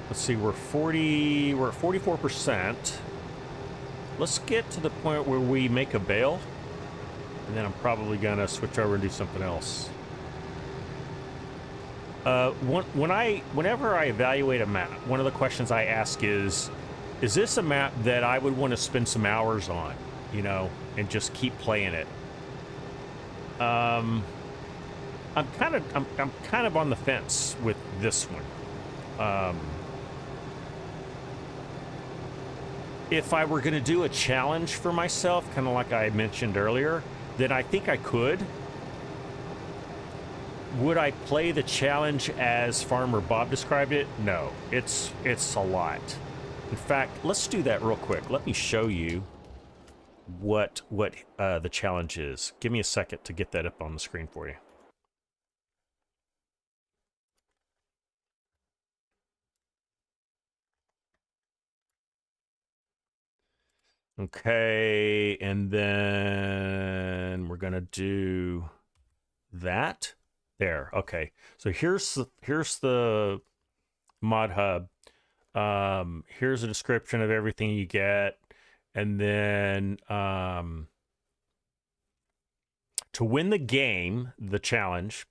Let's see, we're at 44%. Let's get to the point where we make a bale, and then I'm probably gonna switch over and do something else. Whenever I evaluate a map, one of the questions I ask is this a map that I would want to spend some hours on, you know, and just keep playing it? I'm kind of on the fence with this one. If I were going to do a challenge for myself, kind of like I mentioned earlier, then I think I could. Would I play the challenge as Farmer Bob described it? No, it's a lot. In fact, let's do that real quick. Let me show you what the challenge is. Give me a second to get that up on the screen for you. Okay, and then we're gonna do that. There. Okay. So here's the ModHub. Here's a description of everything you get, and then to win the game, the challenge,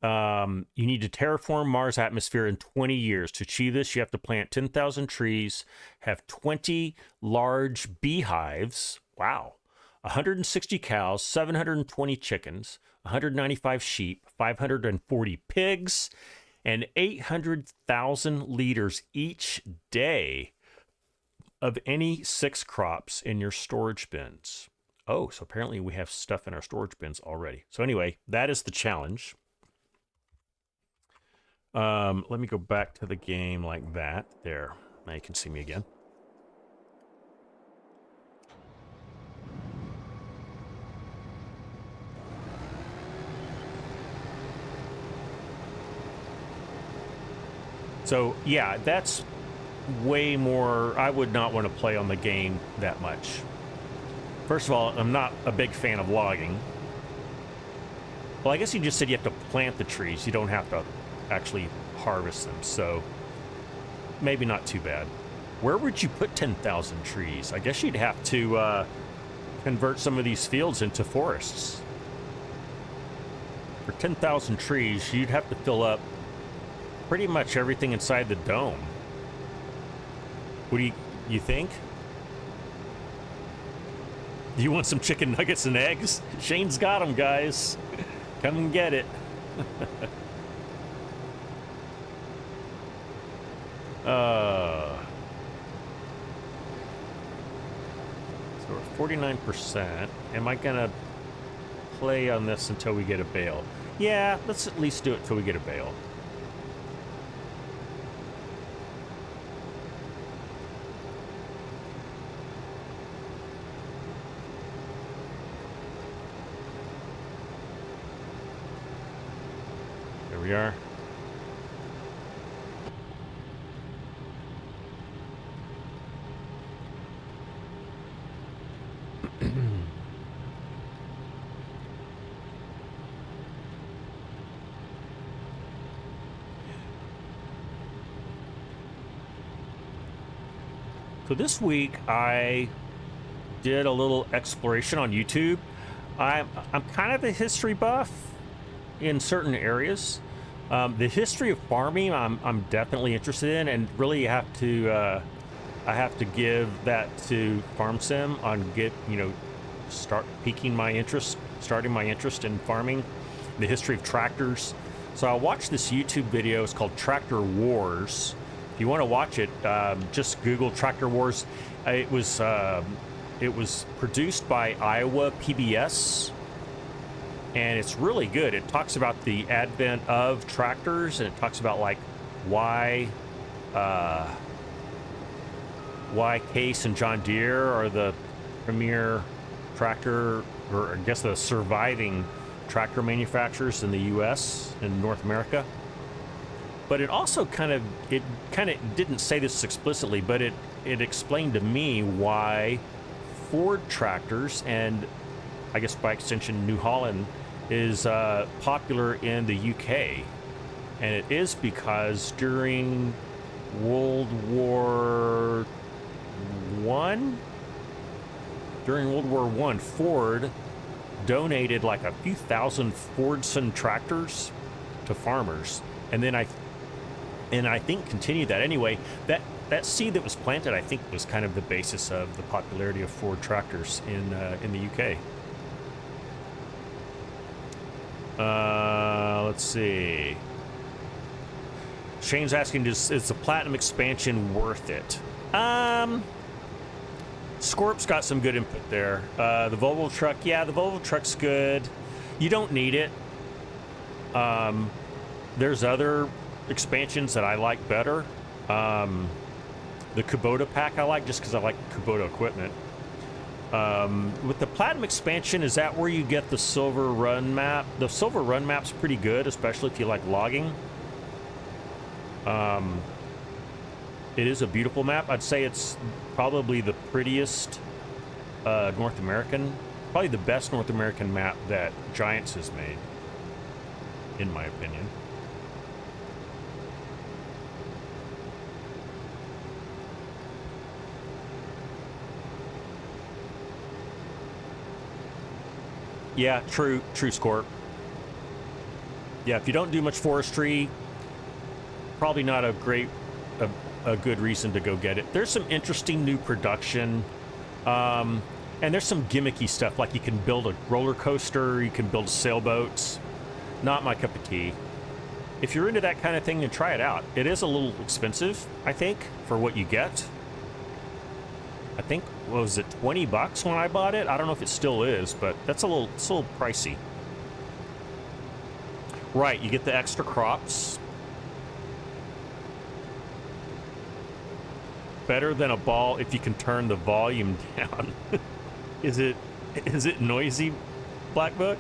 you need to terraform Mars' atmosphere in 20 years. To achieve this, you have to plant 10,000 trees, have 20 large beehives. Wow. 160 cows, 720 chickens, 195 sheep, 540 pigs, and 800,000 liters each day of any 6 crops in your storage bins. Oh, so apparently we have stuff in our storage bins already. So anyway, that is the challenge. Let me go back to the game like that. There. Now you can see me again. So, yeah, that's way more. I would not want to play on the game that much. First of all, I'm not a big fan of logging. Well, I guess you just said you have to plant the trees. You don't have to actually harvest them, so maybe not too bad. Where would you put 10,000 trees? I guess you'd have to convert some of these fields into forests. For 10,000 trees, you'd have to fill up pretty much everything inside the dome. What do you think? Do you want some chicken nuggets and eggs? Shane's got them, guys. Come and get it. So we're 49%. Am I gonna play on this until we get a bale? Yeah, let's at least do it till we get a bale. There we are. So this week I did a little exploration on YouTube. I'm kind of a history buff in certain areas. The history of farming I'm definitely interested in, and really have to I have to give that to FarmSim on starting my interest in farming, the history of tractors. So I watched this YouTube video. It's called Tractor Wars. If you want to watch it, just Google Tractor Wars. It was produced by Iowa PBS, and it's really good. It talks about the advent of tractors, and it talks about like why Case and John Deere are the premier tractor, or I guess the surviving tractor manufacturers in the U.S. and North America. But it also kind of didn't say this explicitly, but it explained to me why Ford tractors, and I guess by extension New Holland, is popular in the UK. And it is because during World War I, Ford donated like a few thousand Fordson tractors to farmers, and then I think continued that. Anyway, that seed that was planted, I think, was kind of the basis of the popularity of Ford tractors in the UK. Let's see. Shane's asking, is the Platinum expansion worth it? Scorp's got some good input there. The Volvo truck, yeah, the Volvo truck's good. You don't need it. There's other expansions that I like better. The Kubota pack I like just because I like Kubota equipment. With the Platinum expansion, is that where you get the Silver Run map? The Silver Run map's pretty good, especially if you like logging. It is a beautiful map. I'd say it's probably the prettiest North American, probably the best North American map that Giants has made, in my opinion. Yeah, true, Scorp. Yeah, if you don't do much forestry, probably not a good reason to go get it. There's some interesting new production, and there's some gimmicky stuff, like you can build a roller coaster, you can build sailboats. Not my cup of tea. If you're into that kind of thing, then try it out. It is a little expensive, I think, for what you get. I think, what was it, 20 bucks when I bought it? I don't know if it still is, but it's a little pricey. Right, you get the extra crops. Better than a ball if you can turn the volume down. Is it noisy, Black Book?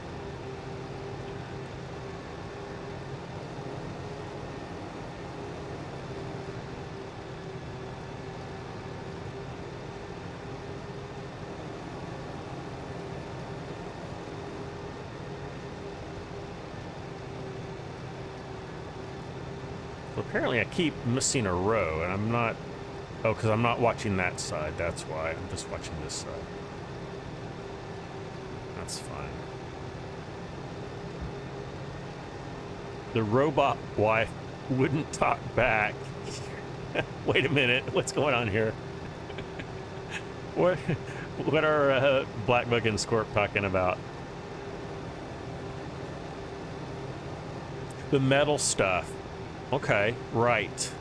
So apparently I keep missing a row, and I'm not... Oh, because I'm not watching that side, that's why. I'm just watching this side. That's fine. The robot wife wouldn't talk back. Wait a minute, what's going on here? What are Black Book and Scorp talking about? The metal stuff. Okay, right.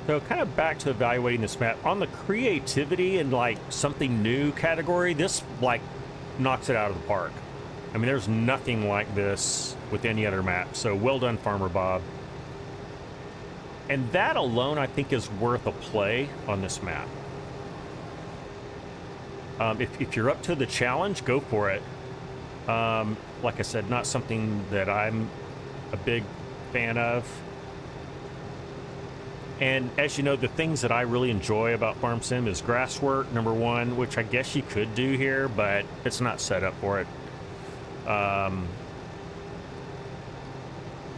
So kind of back to evaluating this map. On the creativity and like something new category, this like knocks it out of the park. I mean, there's nothing like this with any other map. So well done, FarmerBOB. And that alone, I think, is worth a play on this map. If you're up to the challenge, go for it. Like I said, not something that I'm a big fan of. And as you know, the things that I really enjoy about Farm Sim is grass work, number one, which I guess you could do here, but it's not set up for it.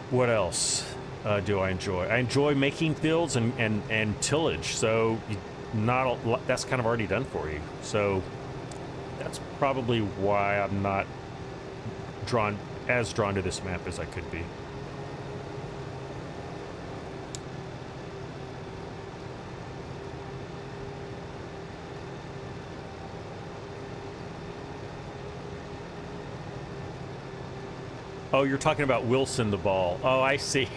What else do I enjoy? I enjoy making fields and tillage, so that's kind of already done for you. So that's probably why I'm not drawn to this map as I could be. Oh, you're talking about Wilson the ball. Oh, I see.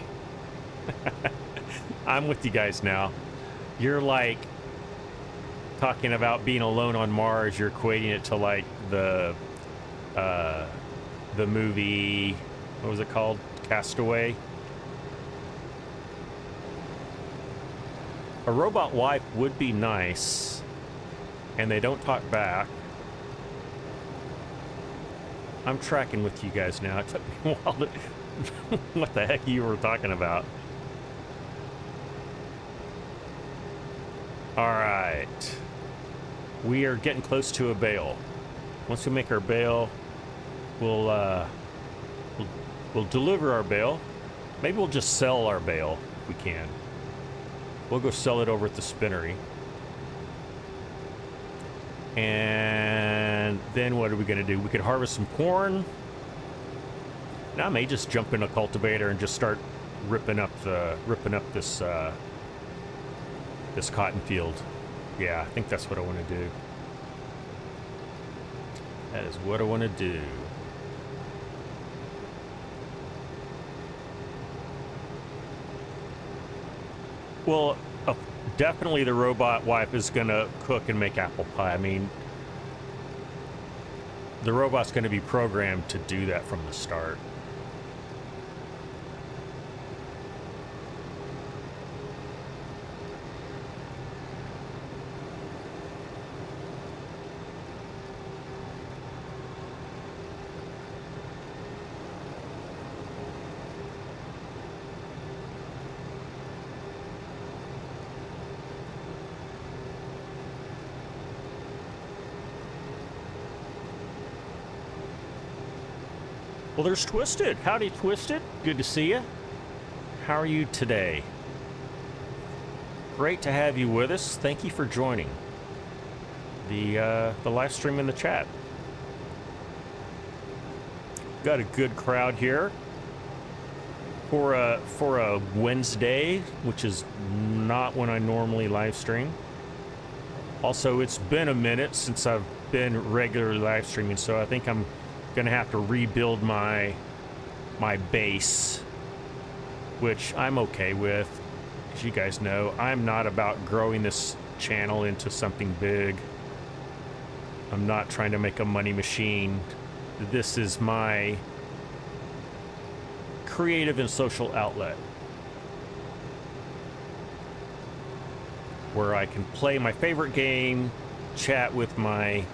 I'm with you guys now. You're like talking about being alone on Mars. You're equating it to like the movie, what was it called? Castaway. A robot wife would be nice, and they don't talk back. I'm tracking with you guys now. It took me a while to... what the heck you were talking about? All right. We are getting close to a bale. Once we make our bale, we'll deliver our bale. Maybe we'll just sell our bale if we can. We'll go sell it over at the spinnery. And then what are we gonna do? We could harvest some corn. Now I may just jump in a cultivator and just start ripping up this this cotton field. Yeah, I think that's what I want to do. That is what I want to do. Well, definitely the robot wife is going to cook and make apple pie. I mean, the robot's going to be programmed to do that from the start. Well, there's Twisted. Howdy, Twisted. Good to see you. How are you today? Great to have you with us. Thank you for joining the live stream in the chat. Got a good crowd here for a Wednesday, which is not when I normally live stream. Also, it's been a minute since I've been regularly live streaming, so I think I'm gonna have to rebuild my base, which I'm okay with. As you guys know, I'm not about growing this channel into something big. I'm not trying to make a money machine. This is my creative and social outlet where I can play my favorite game, chat with my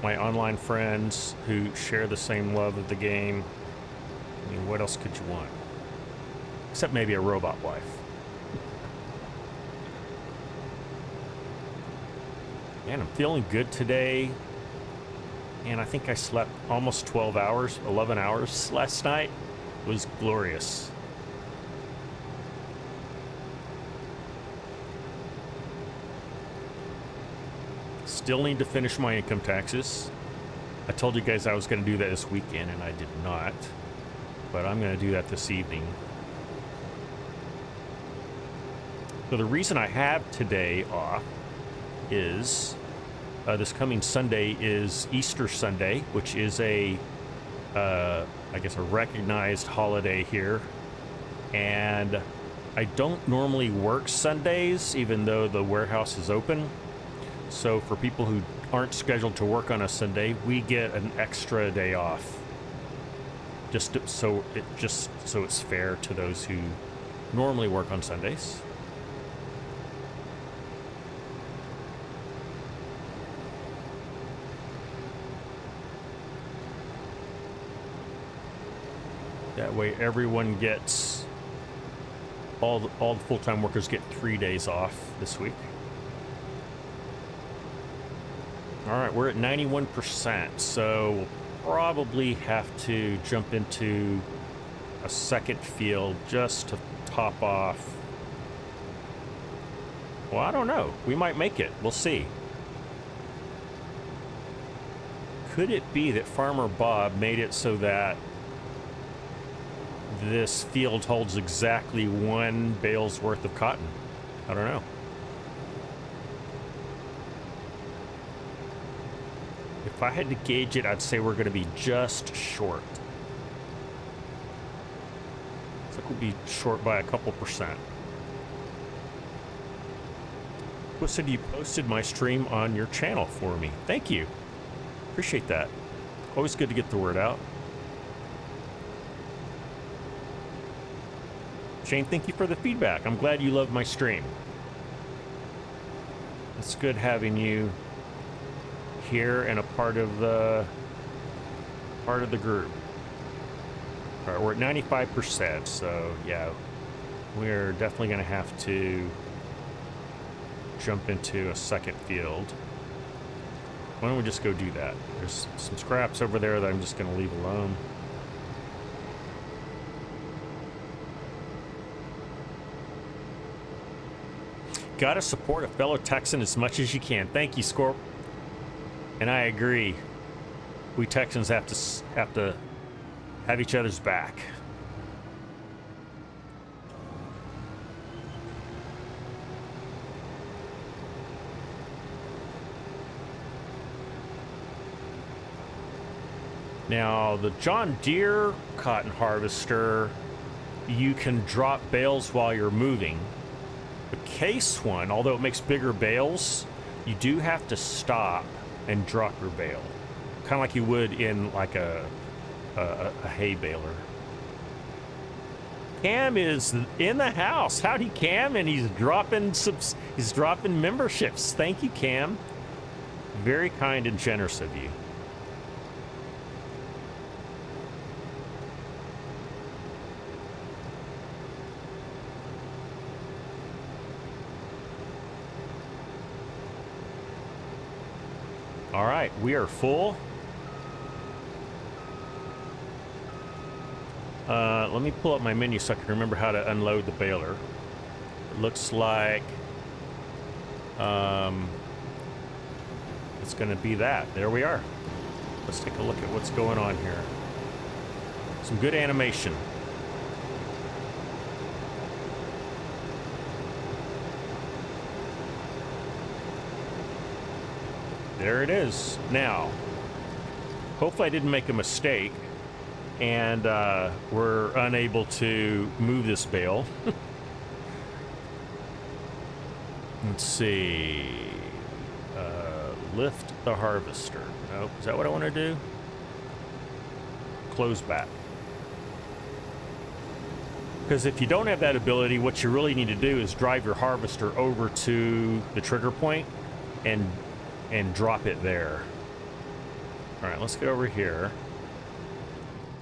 online friends who share the same love of the game. I mean, what else could you want? Except maybe a robot wife. Man, I'm feeling good today. And I think I slept almost 12 hours, 11 hours last night. It was glorious. Still need to finish my income taxes. I told you guys I was going to do that this weekend, and I did not. But I'm going to do that this evening. So the reason I have today off is this coming Sunday is Easter Sunday, which is I guess a recognized holiday here. And I don't normally work Sundays, even though the warehouse is open. So for people who aren't scheduled to work on a Sunday, we get an extra day off. Just so it's fair to those who normally work on Sundays. That way everyone gets, all the full-time workers get 3 days off this week. All right, we're at 91%, so we'll probably have to jump into a second field just to top off. Well, I don't know. We might make it. We'll see. Could it be that FarmerBOB made it so that this field holds exactly 1 bale's worth of cotton? I don't know. If I had to gauge it, I'd say we're going to be just short. like we'll be short by a couple percent. Who said you posted my stream on your channel for me? Thank you. Appreciate that. Always good to get the word out. Shane, thank you for the feedback. I'm glad you love my stream. It's good having you here and a part of the group. All right, we're at 95%, so yeah, we're definitely going to have to jump into a second field. Why don't we just go do that? There's some scraps over there that I'm just going to leave alone. Gotta support a fellow Texan as much as you can. Thank you, Scorp. And I agree. We Texans have to have each other's back. Now, the John Deere cotton harvester, you can drop bales while you're moving. The Case one, although it makes bigger bales, you do have to stop and drop your bale, kind of like you would in like a hay baler. Cam is in the house. Howdy, Cam, and he's dropping memberships. Thank you, Cam. Very kind and generous of you. All right, we are full. Let me pull up my menu so I can remember how to unload the baler. It looks like it's going to be that. There we are. Let's take a look at what's going on here. Some good animation. There it is. Now, hopefully I didn't make a mistake and we're unable to move this bale. Let's see. Lift the harvester. Nope. Is that what I want to do? Close back. Because if you don't have that ability, what you really need to do is drive your harvester over to the trigger point and drop it there. All right, let's get over here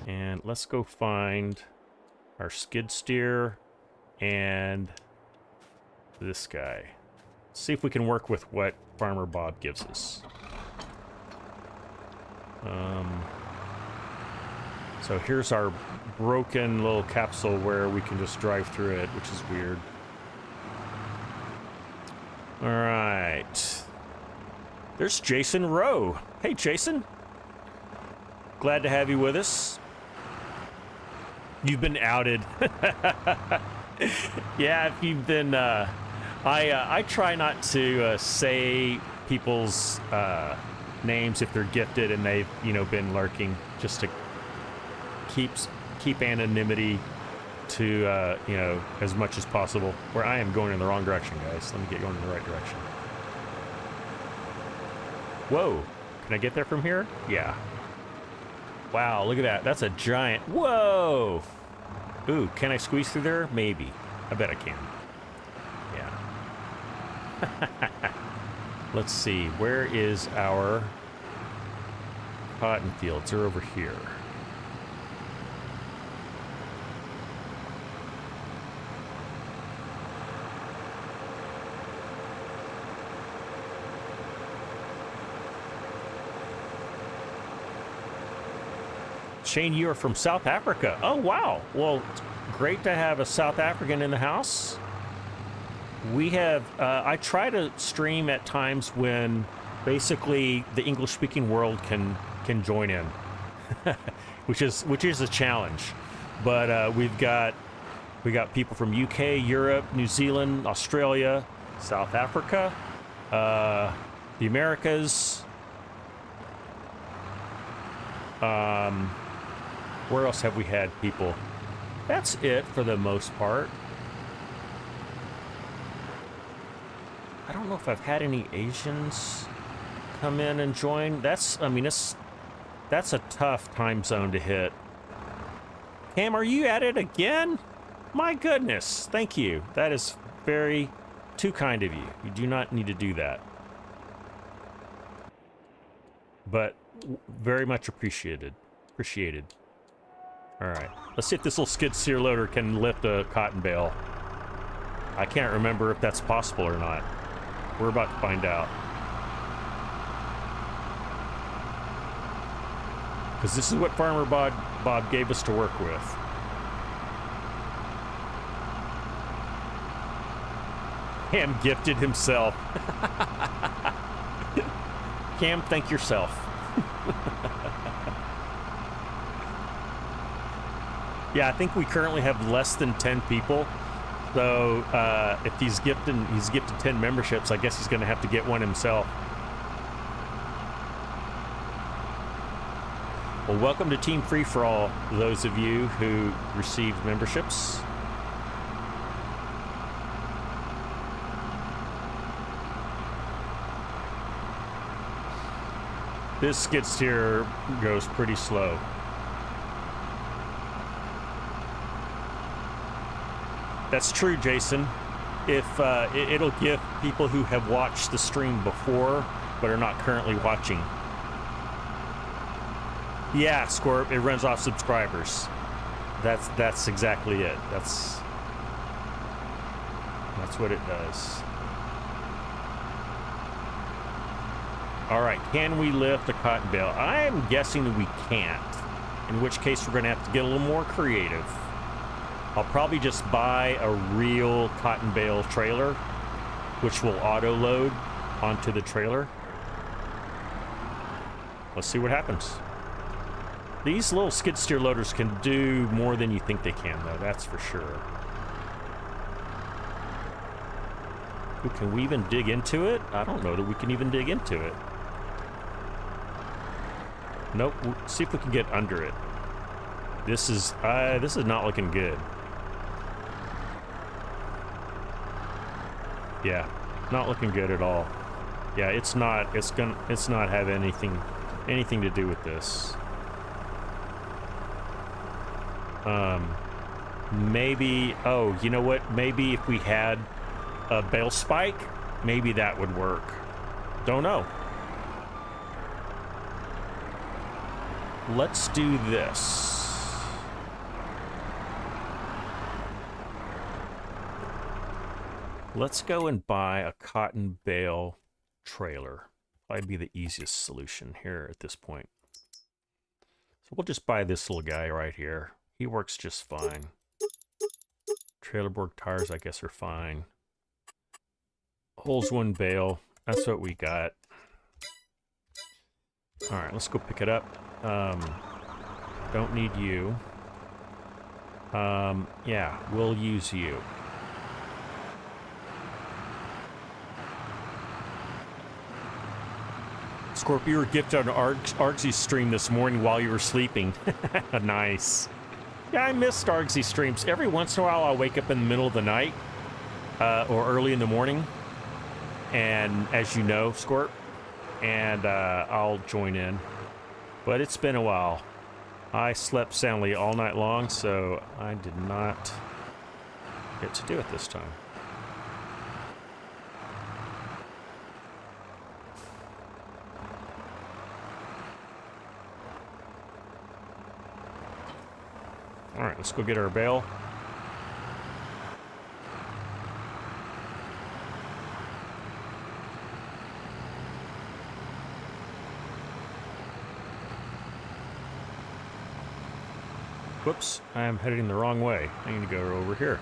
and let's go find our skid steer and this guy. See if we can work with what FarmerBOB gives us. So here's our broken little capsule where we can just drive through it, which is weird. All right. There's Jason Rowe. Hey, Jason. Glad to have you with us. You've been outed. Yeah, if you've been... I try not to say people's names if they're gifted and they've, been lurking, just to keep anonymity to, as much as possible. Where I am going in the wrong direction, guys. Let me get going in the right direction. Whoa, can I get there from here? Yeah. Wow, look at that. That's a giant. Whoa. Ooh, can I squeeze through there? Maybe. I bet I can. Yeah. Let's see. Where is our cotton fields? They're over here. Shane, you are from South Africa. Oh, wow. Well, it's great to have a South African in the house. We have, I try to stream at times when basically the English-speaking world can join in, which is a challenge. But we got people from UK, Europe, New Zealand, Australia, South Africa, the Americas. Where else have we had people? that's it for the most part. I don't know if I've had any Asians come in and join. That's, I mean, that's a tough time zone to hit. Cam, are you at it again? My goodness, thank you. That is very too kind of you. You do not need to do that. But very much appreciated. Appreciated. All right, let's see if this little skid steer loader can lift a cotton bale. I can't remember if that's possible or not. We're about to find out. Because this is what FarmerBOB gave us to work with. Cam gifted himself. Cam, thank yourself. Yeah, I think we currently have less than 10 people. So if he's gifted 10 memberships, I guess he's going to have to get one himself. Well, welcome to Team Free for All, those of you who received memberships. This skid steer goes pretty slow. That's true, Jason. If it'll give people who have watched the stream before but are not currently watching. Yeah, Scorp, it runs off subscribers. That's exactly it. That's what it does. All right, can we lift a cotton bale? I'm guessing that we can't, in which case we're gonna have to get a little more creative. I'll probably just buy a real cotton bale trailer, which will auto load onto the trailer. Let's see what happens. These little skid steer loaders can do more than you think they can, though, that's for sure. Ooh, can we even dig into it? I don't know that we can even dig into it. Nope, we'll see if we can get under it. This is not looking good. Yeah, not looking good at all. Yeah, it's not have anything to do with this. Maybe, oh, you know what? Maybe if we had a bale spike, maybe that would work. Don't know. Let's do this. Let's go and buy a cotton bale trailer. Probably be the easiest solution here at this point. So we'll just buy this little guy right here. He works just fine. Trailerboard tires, I guess, are fine. Holds one bale. That's what we got. All right, let's go pick it up. Don't need you. Yeah, we'll use you. Scorpio, you were gifted on Argsy's stream this morning while you were sleeping. Nice. Yeah, I missed Argsy streams. Every once in a while, I'll wake up in the middle of the night or early in the morning. And as you know, Scorp, and I'll join in. But it's been a while. I slept soundly all night long, so I did not get to do it this time. All right, let's go get our bale. Whoops, I'm heading the wrong way. I need to go over here.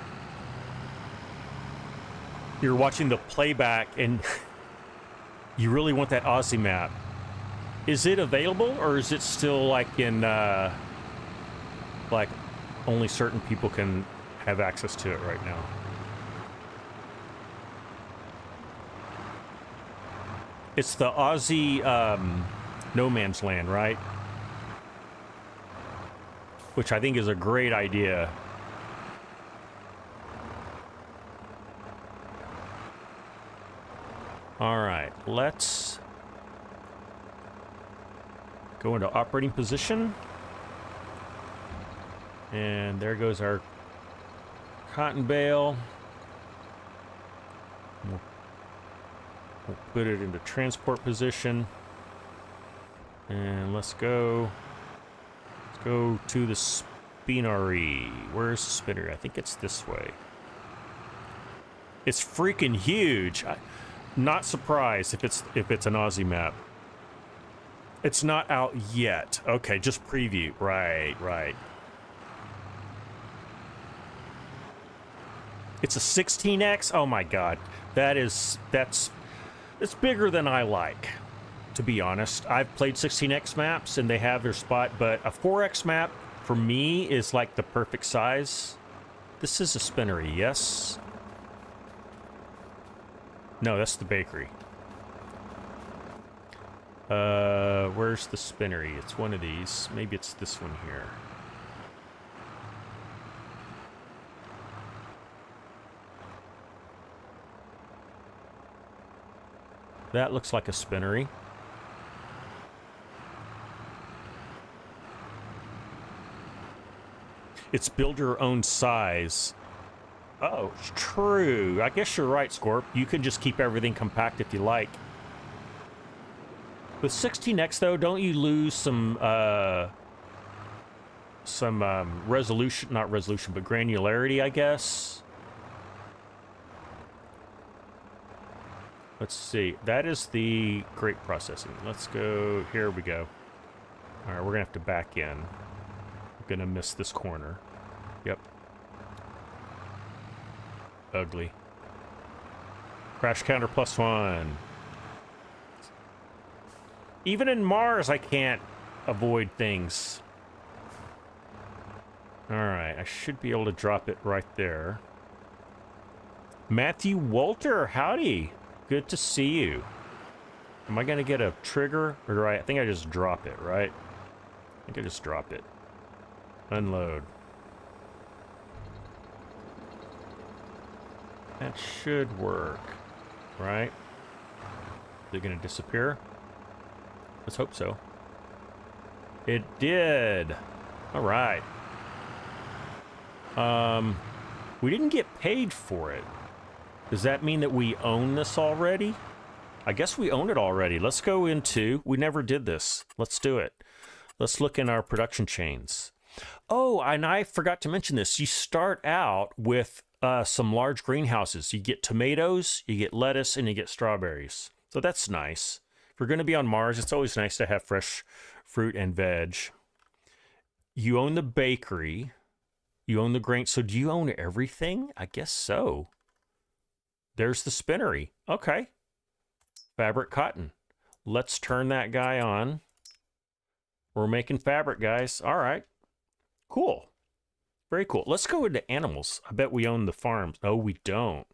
You're watching the playback and you really want that Aussie map. Is it available or is it still like in, like only certain people can have access to it right now? It's the Aussie No Man's Land, right? Which I think is a great idea. All right, let's go into operating position. And there goes our cotton bale. We'll put it into transport position. And let's go to the spinnery. Where's the spinnery? I think it's this way. It's freaking huge. Not surprised if it's an Aussie map. It's not out yet. Okay, just preview. Right. It's a 16x? Oh my god. It's bigger than I like, to be honest. I've played 16x maps and they have their spot, but a 4x map for me is like the perfect size. This is a spinnery, yes? No, that's the bakery. Where's the spinnery? It's one of these. Maybe it's this one here. That looks like a spinnery. It's build your own size. Oh, it's true. I guess you're right, Scorp. You can just keep everything compact if you like. With 16x, though, don't you lose some resolution, not resolution, but granularity, I guess? Let's see. That is the grape processing. Let's go. Here we go. All right, we're going to have to back in. I'm going to miss this corner. Yep. Ugly. Crash counter +1. Even in Mars, I can't avoid things. All right, I should be able to drop it right there. Matthew Walter, howdy. Good to see you. Am I going to get a trigger? Or do I think I just drop it, right? I think I just drop it. Unload. That should work, right? Is it going to disappear? Let's hope so. It did. All right. We didn't get paid for it. Does that mean that we own this already? I guess we own it already. Let's go into... We never did this. Let's do it. Let's look in our production chains. Oh, and I forgot to mention this. You start out with some large greenhouses. You get tomatoes, you get lettuce, and you get strawberries. So that's nice. If you're going to be on Mars, it's always nice to have fresh fruit and veg. You own the bakery. You own the grain. So do you own everything? I guess so. There's the spinnery. Okay. Fabric cotton. Let's turn that guy on. We're making fabric, guys. All right. Cool. Very cool. Let's go into animals. I bet we own the farms. Oh, we don't.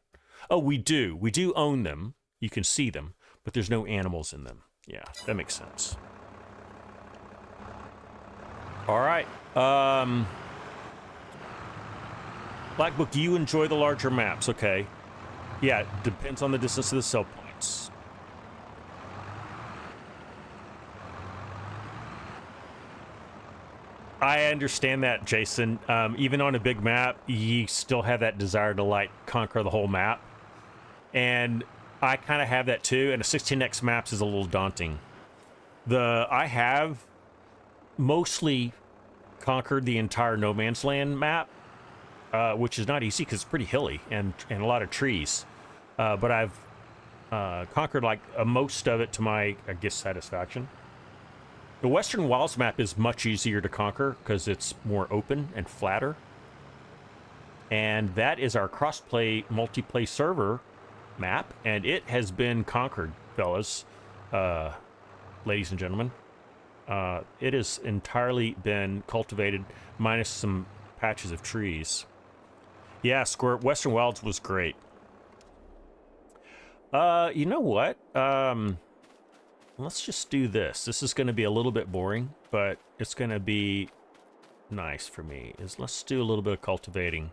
Oh, we do. We do own them. You can see them, but there's no animals in them. Yeah, that makes sense. All right. Black Book, do you enjoy the larger maps? Okay. Yeah, it depends on the distance of the cell points. I understand that, Jason. Even on a big map, you still have that desire to, like, conquer the whole map. And I kind of have that too, and a 16x maps is a little daunting. I have mostly conquered the entire No Man's Land map, which is not easy because it's pretty hilly and a lot of trees. But I've conquered like most of it to my, I guess, satisfaction. The Western Wilds map is much easier to conquer because it's more open and flatter. And that is our crossplay multiplayer server map, and it has been conquered, fellas, ladies and gentlemen. It has entirely been cultivated, minus some patches of trees. Yeah, Squirt, Western Wilds was great. You know what? Let's just do this. This is going to be a little bit boring, but it's going to be nice for me. Let's do a little bit of cultivating.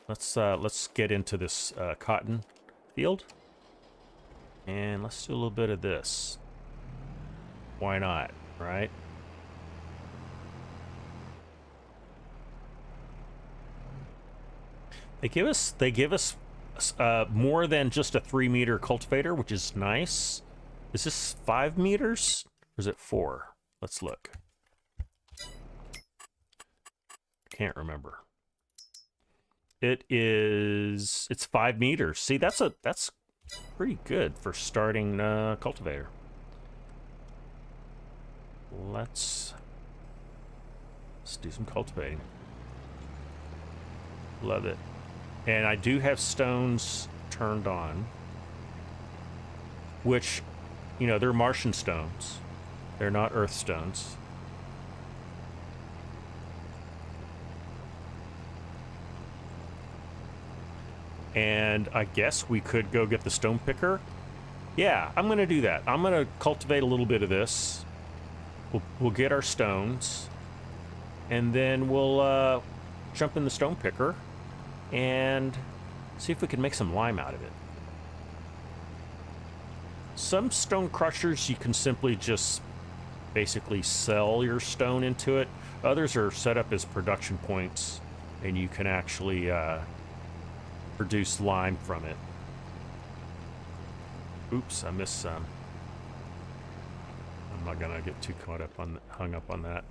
Let's get into this cotton field. And let's do a little bit of this. Why not, right? They give us more than just a 3-meter cultivator, which is nice. Is this 5 meters or is it 4? Let's look. Can't remember. It's 5 meters. See, that's pretty good for starting cultivator. Let's do some cultivating. Love it. And I do have stones turned on, which, you know, they're Martian stones. They're not earth stones. And I guess we could go get the stone picker. Yeah, I'm gonna do that. I'm gonna cultivate a little bit of this. We'll get our stones, and then we'll jump in the stone picker and see if we can make some lime out of it. Some stone crushers you can simply just basically sell your stone into it. Others are set up as production points, and you can actually produce lime from it. Oops, I missed some. I'm not gonna get too hung up on that.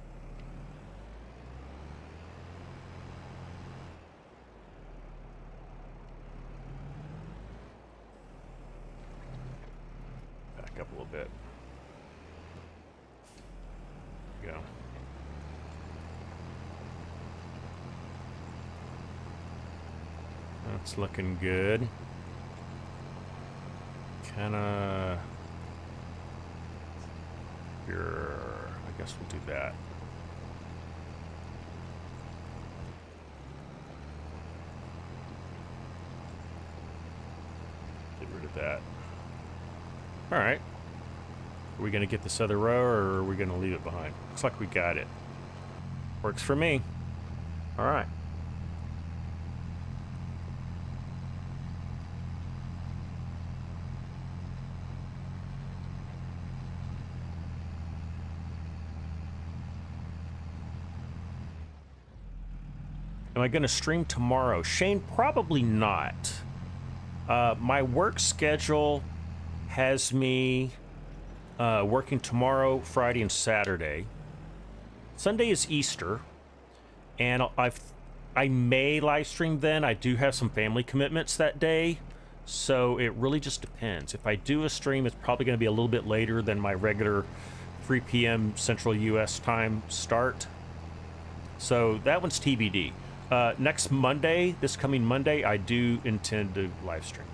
Back up a little bit. There we go. That's looking good. Kinda here, I guess we'll do that. Get rid of that. All right. Are we gonna get this other row, or are we gonna leave it behind? Looks like we got it. Works for me. All right. Am I going to stream tomorrow? Shane, probably not. My work schedule has me working tomorrow, Friday, and Saturday. Sunday is Easter, and I may live stream then. I do have some family commitments that day, so it really just depends. If I do a stream, it's probably going to be a little bit later than my regular 3 p.m. Central U.S. time start. So that one's TBD. Next Monday, this coming Monday, I do intend to live stream.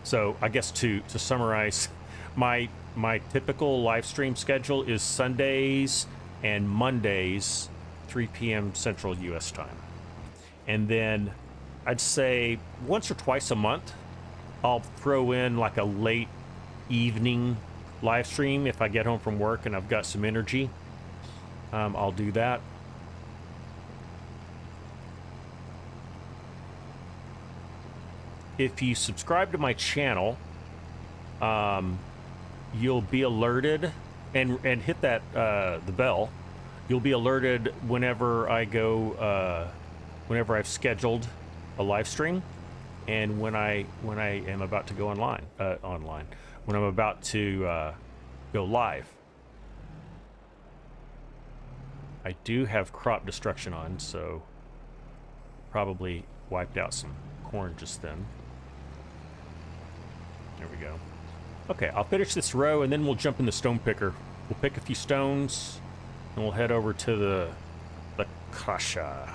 So I guess to summarize, my typical live stream schedule is Sundays and Mondays, 3 p.m. Central U.S. time. And then I'd say once or twice a month, I'll throw in like a late evening live stream if I get home from work and I've got some energy. I'll do that. If you subscribe to my channel, you'll be alerted, and hit that the bell. You'll be alerted whenever I go, whenever I've scheduled a live stream, and when I am about to go online, when I'm about to go live. I do have crop destruction on, so probably wiped out some corn just then. There we go. Okay, I'll finish this row and then we'll jump in the stone picker. We'll pick a few stones and we'll head over to the kasha.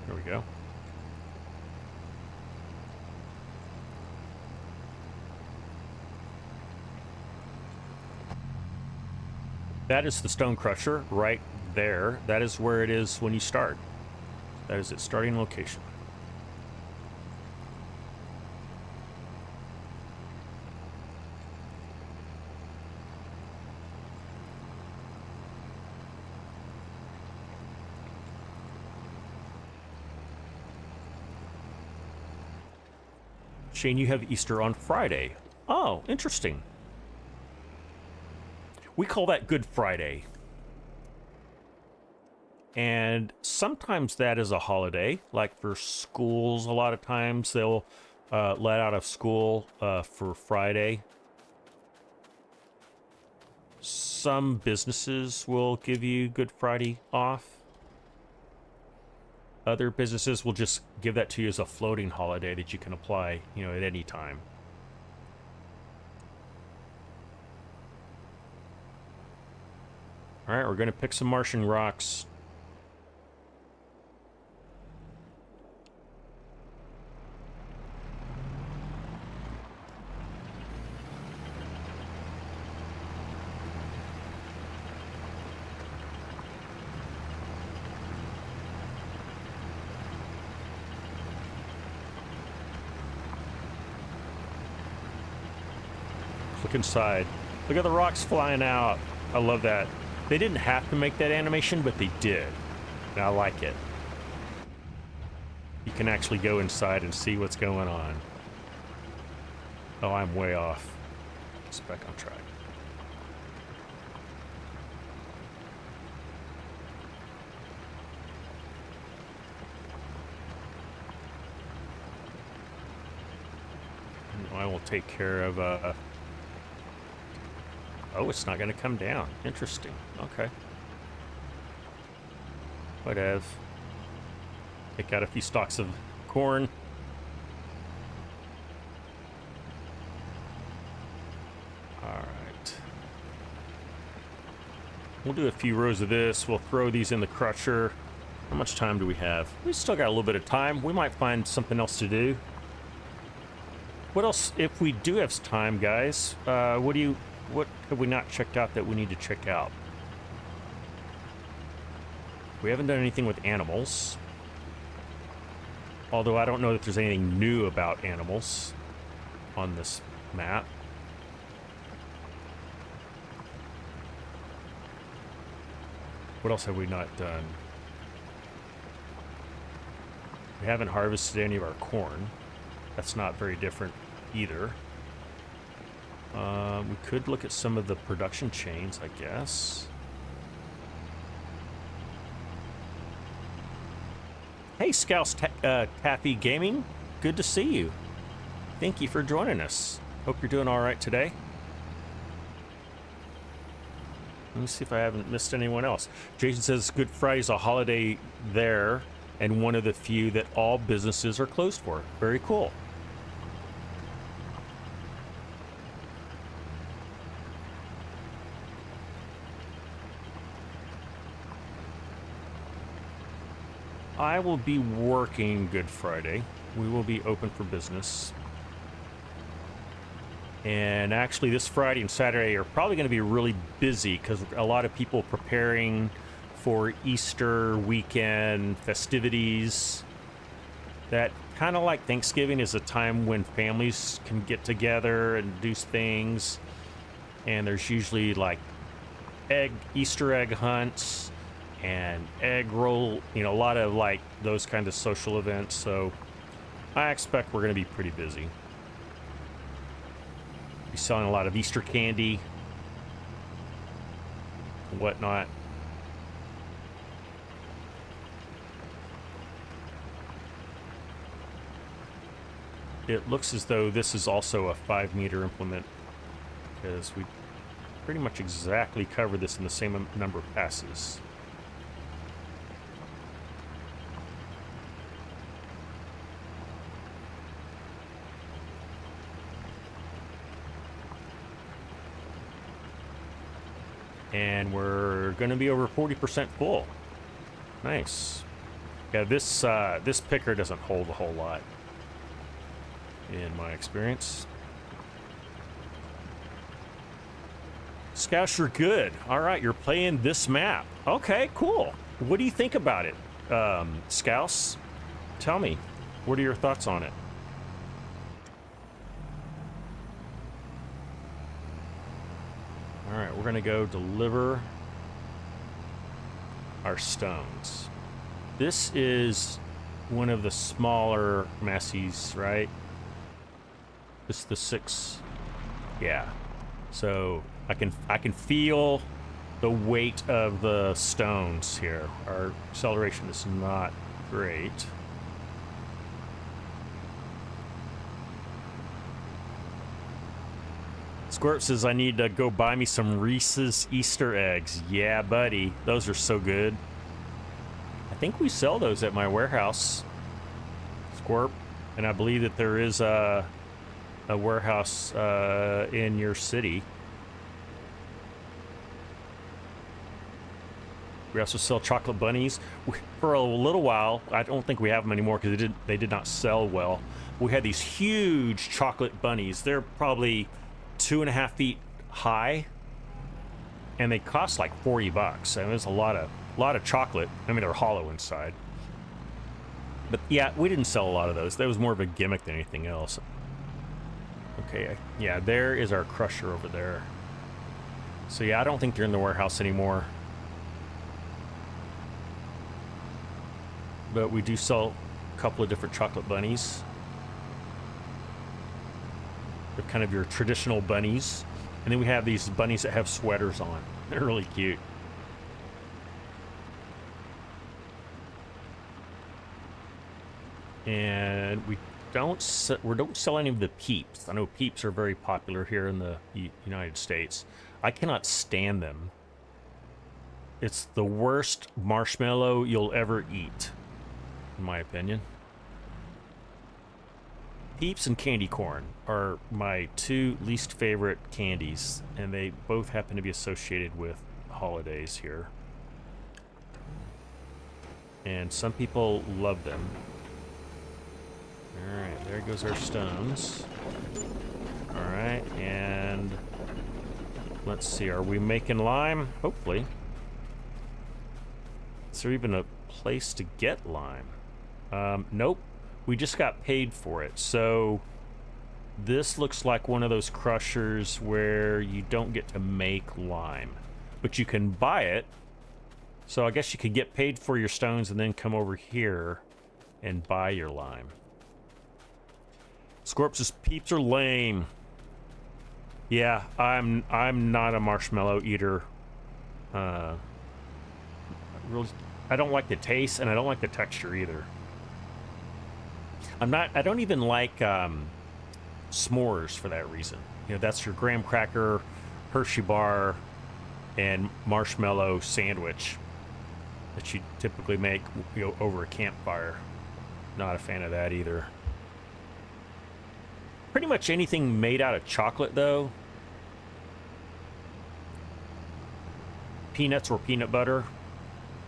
There we go. That is the stone crusher right there. That is where it is when you start. That is its starting location. Shane, you have Easter on Friday. Oh, interesting. We call that Good Friday. And sometimes that is a holiday, like for schools. A lot of times they'll let out of school for Friday. Some businesses will give you Good Friday off. Other businesses will just give that to you as a floating holiday that you can apply, you know, at any time. All right, we're going to pick some Martian rocks. Look inside. Look at the rocks flying out. I love that. They didn't have to make that animation, but they did. And I like it. You can actually go inside and see what's going on. Oh, I'm way off. It's back on track. I will take care of oh, it's not going to come down. Interesting. Okay. Whatever. Take out a few stalks of corn. Alright. We'll do a few rows of this. We'll throw these in the crusher. How much time do we have? We still got a little bit of time. We might find something else to do. What else, if we do have time, guys, what have we not checked out that we need to check out? We haven't done anything with animals. Although I don't know that there's anything new about animals on this map. What else have we not done? We haven't harvested any of our corn. That's not very different either. We could look at some of the production chains, I guess. Hey, Scouse Taffy Gaming. Good to see you. Thank you for joining us. Hope you're doing all right today. Let me see if I haven't missed anyone else. Jason says Good Friday's a holiday there, and one of the few that all businesses are closed for. Very cool. I will be working Good Friday. We will be open for business. And actually this Friday and Saturday are probably going to be really busy because a lot of people preparing for Easter weekend festivities. That kind of like Thanksgiving is a time when families can get together and do things. And there's usually like Easter egg hunts and egg roll, you know, a lot of like those kind of social events. So I expect we're going to be pretty busy. Be selling a lot of Easter candy and whatnot. It looks as though this is also a 5-meter implement because we pretty much exactly covered this in the same number of passes. And we're going to be over 40% full. Nice. Yeah, this picker doesn't hold a whole lot, in my experience. Scouse, you're good. All right, you're playing this map. Okay, cool. What do you think about it, Scouse? Tell me. What are your thoughts on it? All right, we're going to go deliver our stones. This is one of the smaller messies, right? This is the 6. Yeah. So I can feel the weight of the stones here. Our acceleration is not great. Squirt says I need to go buy me some Reese's Easter eggs. Yeah, buddy. Those are so good. I think we sell those at my warehouse, Squirt. And I believe that there is a warehouse in your city. We also sell chocolate bunnies. For a little while, I don't think we have them anymore because they did not sell well. We had these huge chocolate bunnies. They're probably 2.5 feet high, and they cost like $40. I mean, there's a lot of chocolate. I mean, they're hollow inside. But yeah, we didn't sell a lot of those. That was more of a gimmick than anything else. Okay, yeah, there is our crusher over there. So yeah, I don't think they're in the warehouse anymore. But we do sell a couple of different chocolate bunnies. They're kind of your traditional bunnies. And then we have these bunnies that have sweaters on. They're really cute. And we don't sell any of the Peeps. I know Peeps are very popular here in the United States. I cannot stand them. It's the worst marshmallow you'll ever eat, in my opinion. Peeps and candy corn are my 2 least favorite candies, and they both happen to be associated with holidays here. And some people love them. Alright, there goes our stones. Alright, and let's see, are we making lime? Hopefully. Is there even a place to get lime? Nope. We just got paid for it. So this looks like one of those crushers where you don't get to make lime, but you can buy it. So I guess you could get paid for your stones and then come over here and buy your lime. Scorp's Peeps are lame. Yeah, I'm not a marshmallow eater. Really, I don't like the taste, and I don't like the texture either. I don't even like s'mores for that reason. You know, that's your graham cracker, Hershey bar, and marshmallow sandwich that you typically make, you know, over a campfire. Not a fan of that either. Pretty much anything made out of chocolate, though. Peanuts or peanut butter,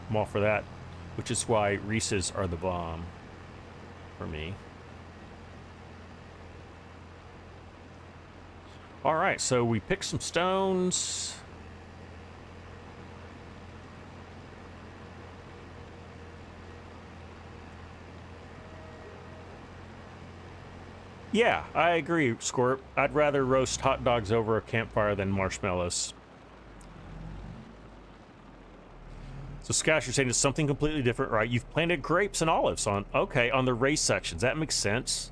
I'm all for that, which is why Reese's are the bomb for me. All right, so we picked some stones. Yeah, I agree, Scorp. I'd rather roast hot dogs over a campfire than marshmallows. So, Scash, you're saying it's something completely different, right? You've planted grapes and olives on the race sections. That makes sense.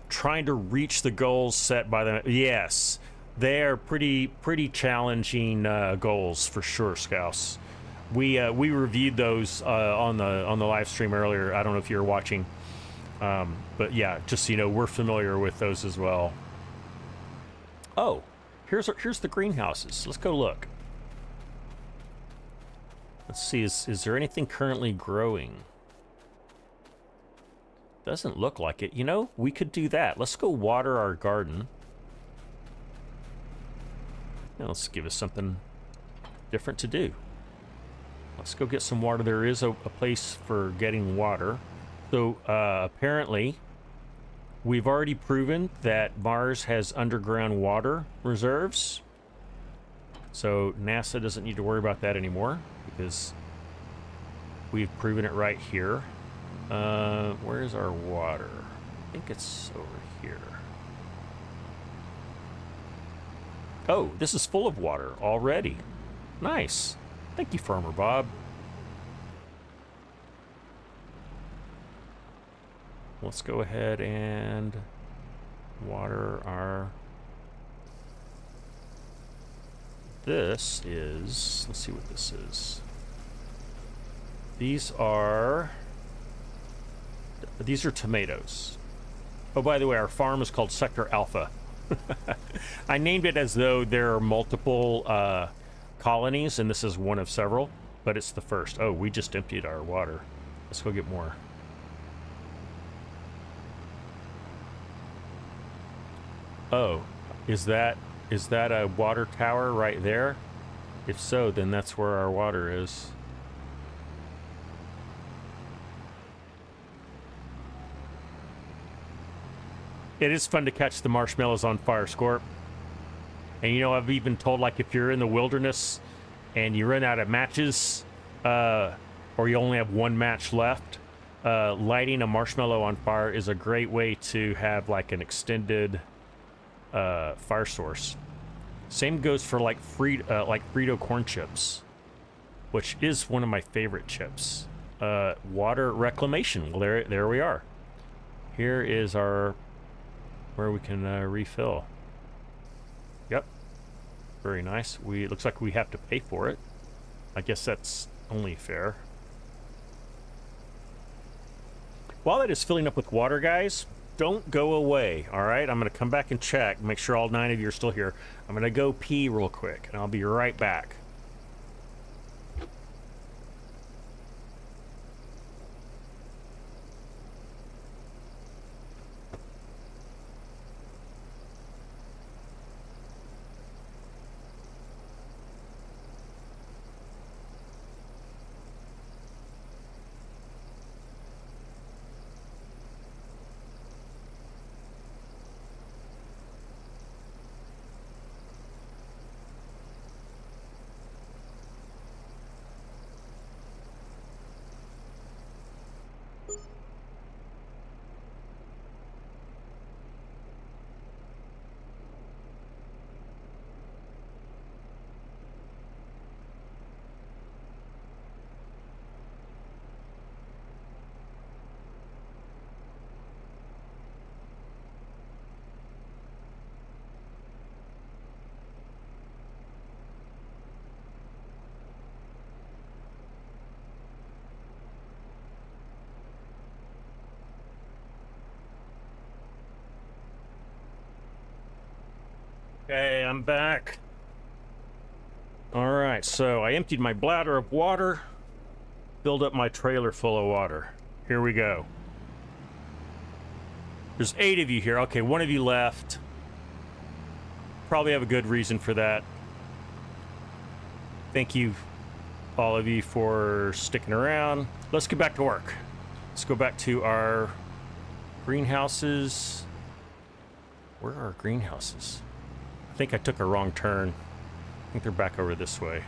Trying to reach the goals set by the... Yes, they are pretty challenging goals for sure, Scouse. We reviewed those on the live stream earlier. I don't know if you were watching. But yeah, just so you know, we're familiar with those as well. Oh, here's the greenhouses. Let's go look. Let's see, is there anything currently growing? Doesn't look like it. You know, we could do that. Let's go water our garden. Now let's give us something different to do. Let's go get some water. There is a place for getting water. So apparently, we've already proven that Mars has underground water reserves. So NASA doesn't need to worry about that anymore because we've proven it right here. Where's our water? I think it's over here. Oh, this is full of water already. Nice. Thank you, FarmerBOB. Let's go ahead and water our... This is... Let's see what this is. These are tomatoes. Oh, by the way, our farm is called Sector Alpha. I named it as though there are multiple colonies, and this is one of several, but it's the first. Oh, we just emptied our water. Let's go get more. Oh, is that a water tower right there? If so, then that's where our water is. It is fun to catch the marshmallows on fire, Scorp. And you know, I've even told, like, if you're in the wilderness and you run out of matches, or you only have one match left, lighting a marshmallow on fire is a great way to have, like, an extended fire source. Same goes for, like, Frito corn chips, which is one of my favorite chips. Water reclamation. Well, there we are. Here is our... where we can refill. Yep. Very nice. It looks like we have to pay for it. I guess that's only fair. While that is filling up with water, guys, don't go away, all right? I'm going to come back and check, make sure all 9 of you are still here. I'm going to go pee real quick, and I'll be right back. Okay, I'm back. All right, so I emptied my bladder of water, filled up my trailer full of water. Here we go. There's 8 of you here. Okay, 1 of you left. Probably have a good reason for that. Thank you, all of you, for sticking around. Let's get back to work. Let's go back to our greenhouses. Where are our greenhouses? I think I took a wrong turn. I think they're back over this way. Is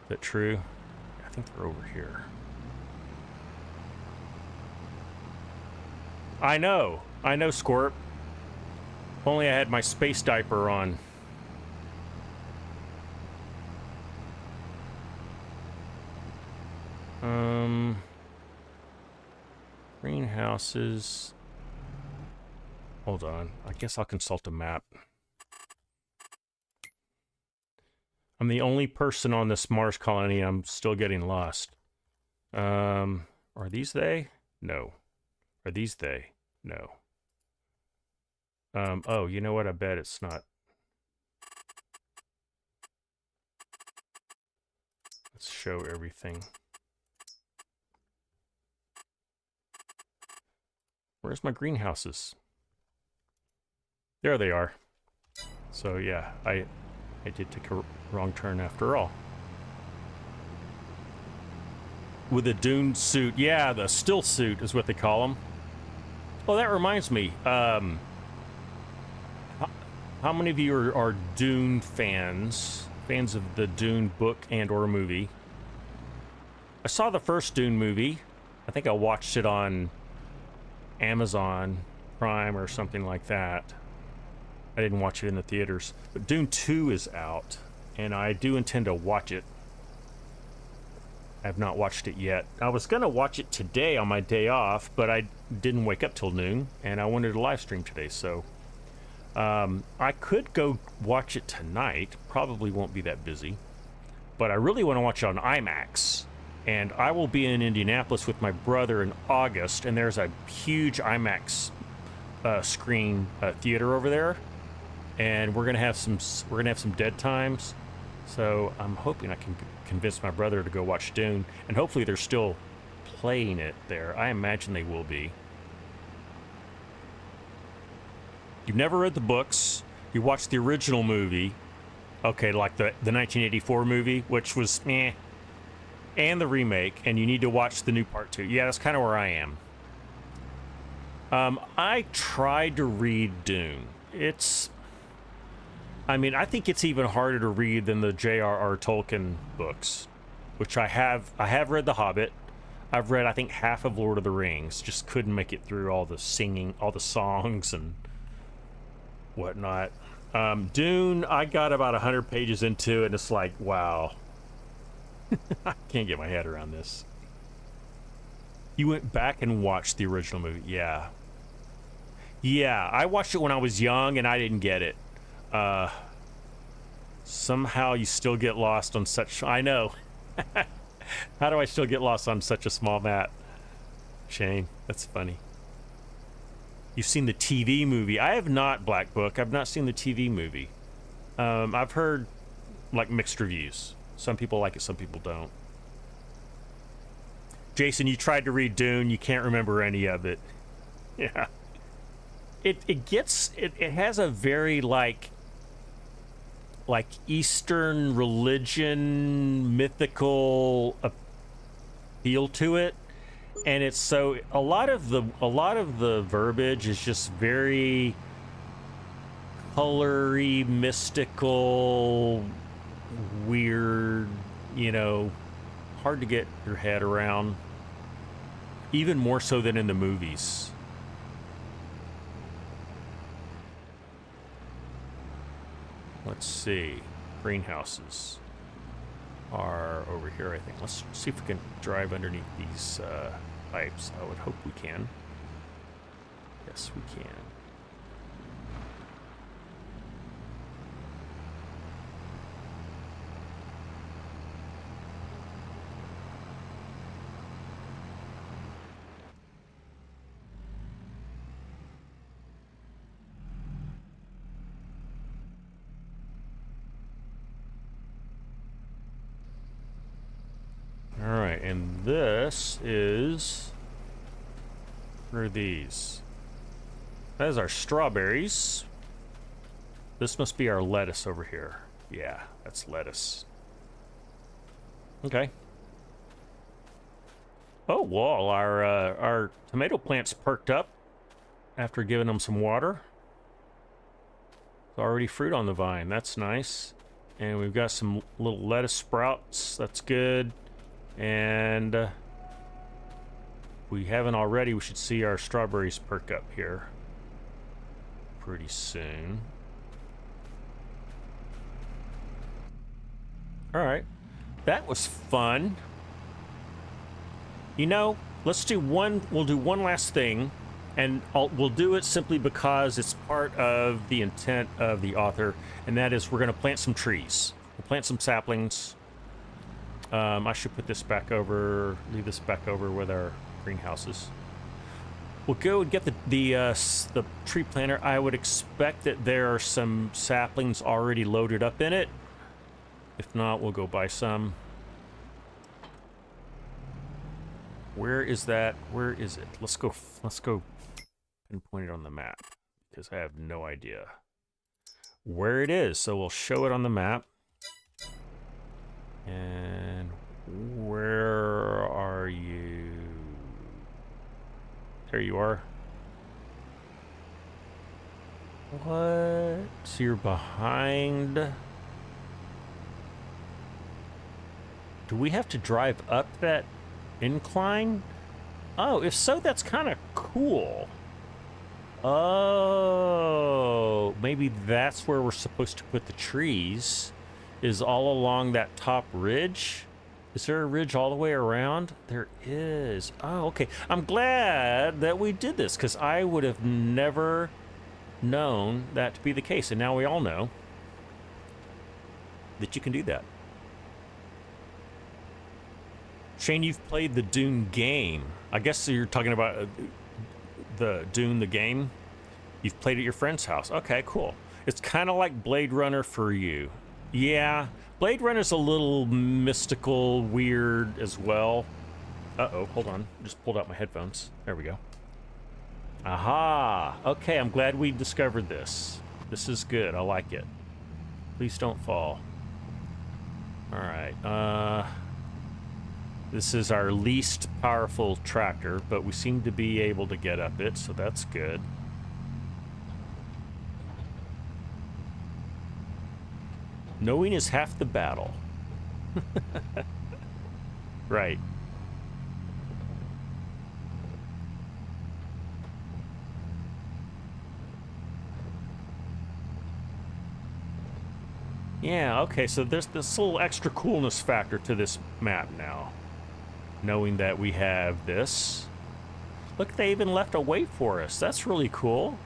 that true? I think they're over here. I know, Scorp. If only I had my space diaper on. Greenhouses. Hold on, I guess I'll consult a map. I'm the only person on this Mars colony. I'm still getting lost. Are these they? No. Are these they? No. Oh, you know what? I bet it's not. Let's show everything. Where's my greenhouses? There they are. So yeah, I did take a wrong turn after all. With a dune suit. Yeah, the still suit is what they call them. Oh, that reminds me. How many of you are Dune fans? Fans of the Dune book and or movie? I saw the first Dune movie. I think I watched it on Amazon Prime or something like that. I didn't watch it in the theaters. But Dune 2 is out, and I do intend to watch it. I've not watched it yet. I was going to watch it today on my day off, but I didn't wake up till noon, and I wanted to live stream today, so I could go watch it tonight. Probably won't be that busy, but I really want to watch it on IMAX, and I will be in Indianapolis with my brother in August, and there's a huge IMAX screen theater over there, and we're gonna have some dead times. So I'm hoping I can convince my brother to go watch Dune, and hopefully they're still playing it there. I imagine they will be. You've never read the books. You watched the original movie. Okay, like the 1984 movie, which was meh, and the remake, and you need to watch the new part 2. Yeah, that's kind of where I am. I tried to read Dune. I think it's even harder to read than the J.R.R. Tolkien books, which I have read The Hobbit. I've read, I think, half of Lord of the Rings. Just couldn't make it through all the singing, all the songs and whatnot. Dune, I got about 100 pages into it, and it's like, wow. I can't get my head around this. You went back and watched the original movie. Yeah. Yeah, I watched it when I was young, and I didn't get it. Somehow you still get lost on such... I know. How do I still get lost on such a small map? Shane, that's funny. You've seen the TV movie. I have not, Black Book. I've not seen the TV movie. I've heard, like, mixed reviews. Some people like it, some people don't. Jason, you tried to read Dune. You can't remember any of it. Yeah. It has a very, like Eastern religion, mythical appeal to it, and it's so a lot of the verbiage is just very colory, mystical, weird, hard to get your head around, even more so than in the movies. Let's see. Greenhouses are over here, I think. Let's see if we can drive underneath these pipes. I would hope we can. Yes, we can. Alright, and this is... What are these? That is our strawberries. This must be our lettuce over here. Yeah, that's lettuce. Okay. Oh, well, our tomato plants perked up after giving them some water. There's already fruit on the vine. That's nice. And we've got some little lettuce sprouts. That's good. And we haven't already. We should see our strawberries perk up here pretty soon. All right, that was fun. Let's do one. We'll do one last thing, and we'll do it simply because it's part of the intent of the author, and that is we're going to plant some trees. We'll plant some saplings. I should put this back over, leave this back over with our greenhouses. We'll go and get the tree planter. I would expect that there are some saplings already loaded up in it. If not, we'll go buy some. Where is that? Where is it? Let's go pinpoint it on the map, because I have no idea where it is. So we'll show it on the map. And where are you? There you are. What? So you're behind. Do we have to drive up that incline? Oh, if so, that's kind of cool. Oh, maybe that's where we're supposed to put the trees, is all along that top ridge. Is there a ridge all the way around? There is. Oh, okay. I'm glad that we did this, because I would have never known that to be the case. And now we all know that you can do that. Shane, you've played the Dune game. I guess you're talking about the Dune, the game. You've played at your friend's house. Okay, cool. It's kind of like Blade Runner for you. Yeah, Blade Runner's a little mystical, weird as well. Uh-oh, hold on. Just pulled out my headphones. There we go. Aha! Okay, I'm glad we discovered this. This is good. I like it. Please don't fall. All right. This is our least powerful tractor, but we seem to be able to get up it, so that's good. Knowing is half the battle. Right. Yeah, okay, so there's this little extra coolness factor to this map now. Knowing that we have this. Look, they even left a way for us. That's really cool.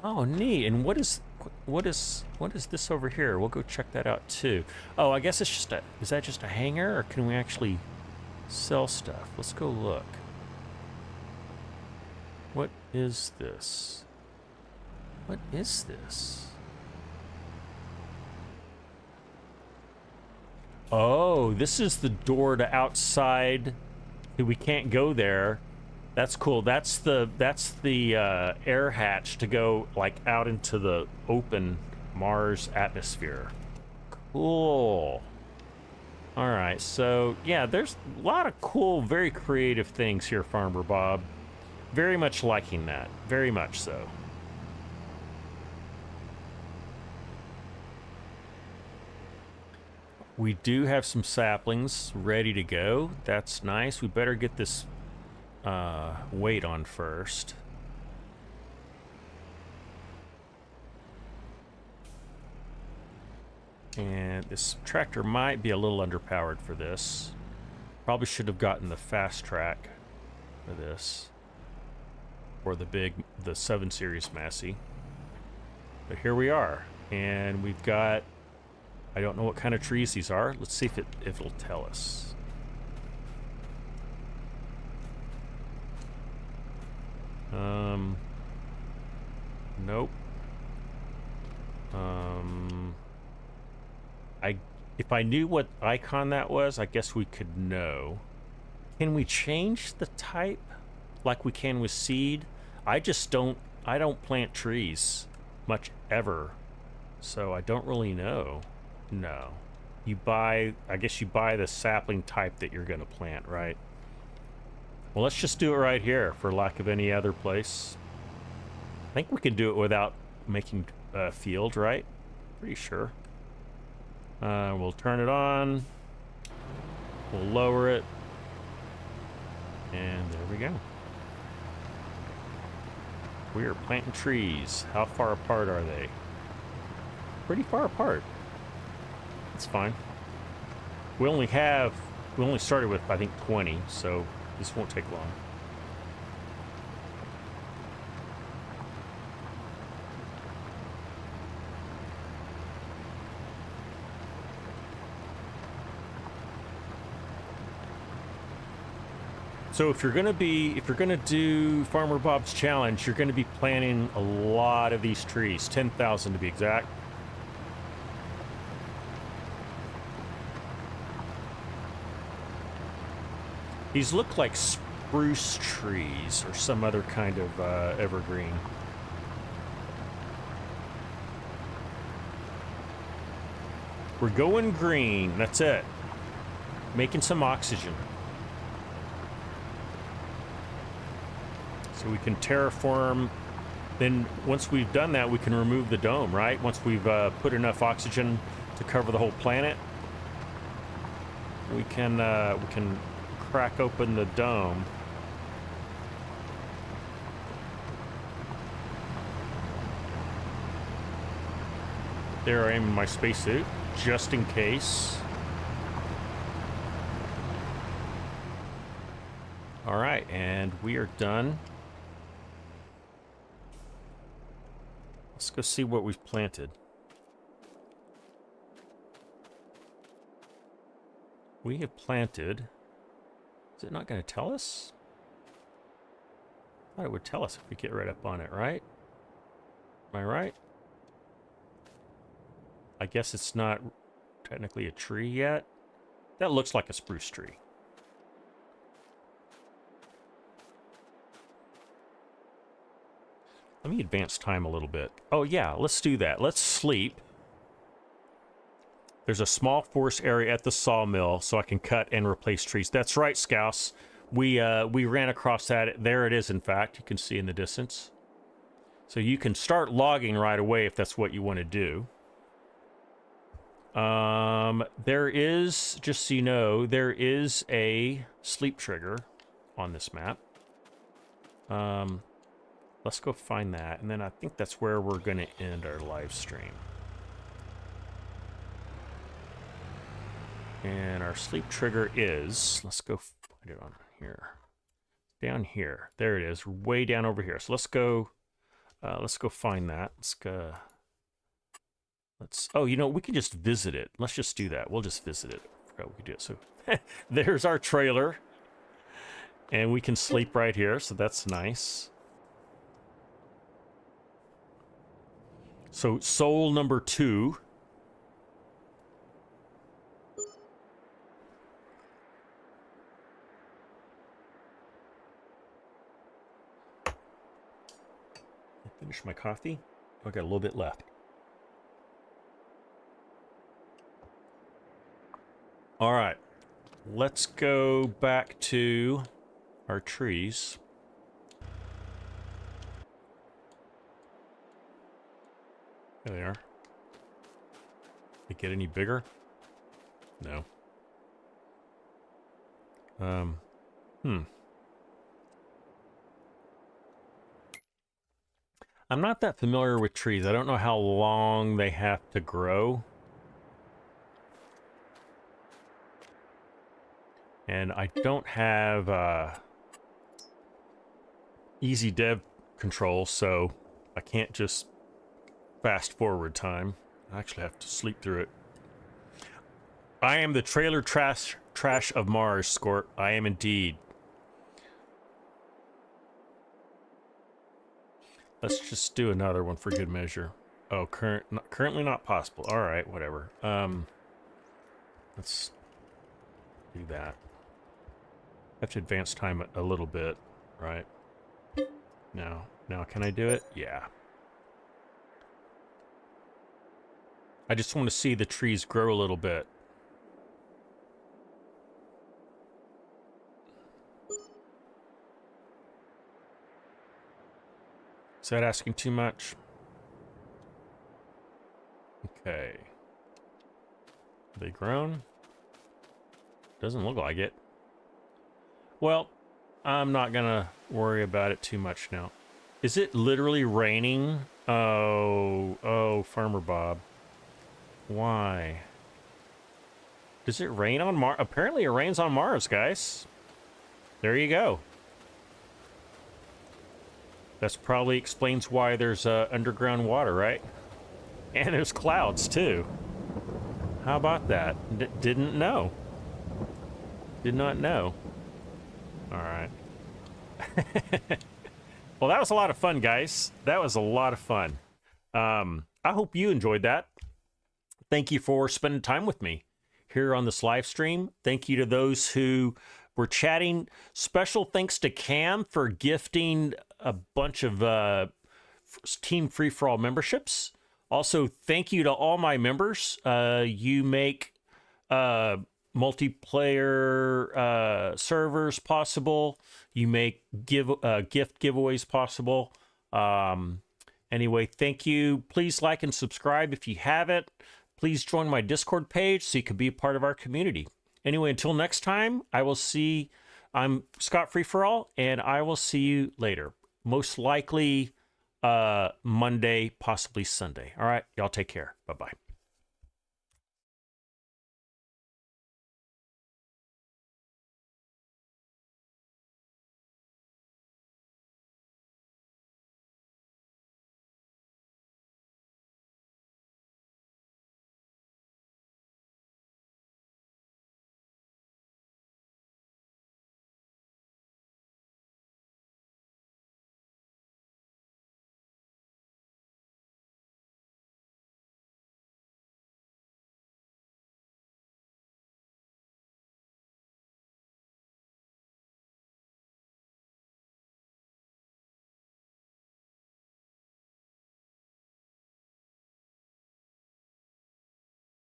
Oh, neat. And what is this over here? We'll go check that out too. Oh, I guess it's just a, is that just a hangar, or can we actually sell stuff? Let's go look. What is this? What is this? Oh, this is the door to outside. We can't go there. That's cool. That's the air hatch to go like out into the open Mars atmosphere. Cool. All right. So yeah, there's a lot of cool, very creative things here, Farmer Bob. Very much liking that. Very much so. We do have some saplings ready to go. That's nice. We better get this weight on first. And this tractor might be a little underpowered for this. Probably should have gotten the fast track for this. Or the 7 Series Massey. But here we are. And we've got, I don't know what kind of trees these are. Let's see if it'll tell us. Nope. If I knew what icon that was, I guess we could know. Can we change the type like we can with seed? I don't plant trees much ever, so I don't really know. No. I guess you buy the sapling type that you're gonna plant, right? Well, let's just do it right here for lack of any other place. I think we can do it without making a field, right? Pretty sure. We'll turn it on. We'll lower it. And there we go. We are planting trees. How far apart are they? Pretty far apart. That's fine. We only started with, I think, 20, so this won't take long. So if you're gonna do Farmer Bob's challenge, you're gonna be planting a lot of these trees, 10,000 to be exact. These look like spruce trees or some other kind of evergreen. We're going green, that's it. Making some oxygen. So we can terraform. Then once we've done that, we can remove the dome, right? Once we've put enough oxygen to cover the whole planet, we can crack open the dome. There I am in my spacesuit, just in case. All right, and we are done. Let's go see what we've planted. We have planted... Is it not going to tell us? I thought it would tell us if we get right up on it, right? Am I right? I guess it's not technically a tree yet. That looks like a spruce tree. Let me advance time a little bit. Oh yeah, let's do that. Let's sleep. There's a small forest area at the sawmill, so I can cut and replace trees. That's right, Scouse. We ran across that. There it is, in fact. You can see in the distance. So you can start logging right away if that's what you want to do. There is, just so you know, there is a sleep trigger on this map. Let's go find that, and then I think that's where we're going to end our live stream. And our sleep trigger is, let's go find it on here. Down here. There it is, way down over here. So let's go find that. Oh, you know, we can just visit it. Let's just do that. We'll just visit it. I forgot we could do it. So there's our trailer. And we can sleep right here, so that's nice. So soul number 2. Finish my coffee. I got a little bit left. All right, let's go back to our trees. There they are. They get any bigger? No. I'm not that familiar with trees. I don't know how long they have to grow. And I don't have easy dev control, so I can't just fast forward time. I actually have to sleep through it. I am the trailer trash of Mars, Scort. I am indeed. Let's just do another one for good measure. Oh, currently not possible. All right, whatever. Let's do that. I have to advance time a little bit, right? Now, can I do it? Yeah. I just want to see the trees grow a little bit. Is that asking too much? Okay. Are they grown? Doesn't look like it. Well, I'm not gonna worry about it too much now. Is it literally raining? Oh, FarmerBOB. Why? Does it rain on Mars? Apparently it rains on Mars, guys. There you go. That's probably explains why there's underground water, right? And there's clouds, too. How about that? Didn't know. Did not know. All right. Well, that was a lot of fun, guys. That was a lot of fun. I hope you enjoyed that. Thank you for spending time with me here on this live stream. Thank you to those who were chatting. Special thanks to Cam for gifting a bunch of Team Free-for-All memberships. Also, thank you to all my members. You make multiplayer servers possible. You make gift giveaways possible. Anyway, thank you. Please like and subscribe if you haven't. Please join my Discord page so you can be a part of our community. Anyway, until next time, I'm ScottFreeforall, and I will see you later. Most likely Monday, possibly Sunday. All right, y'all take care. Bye-bye.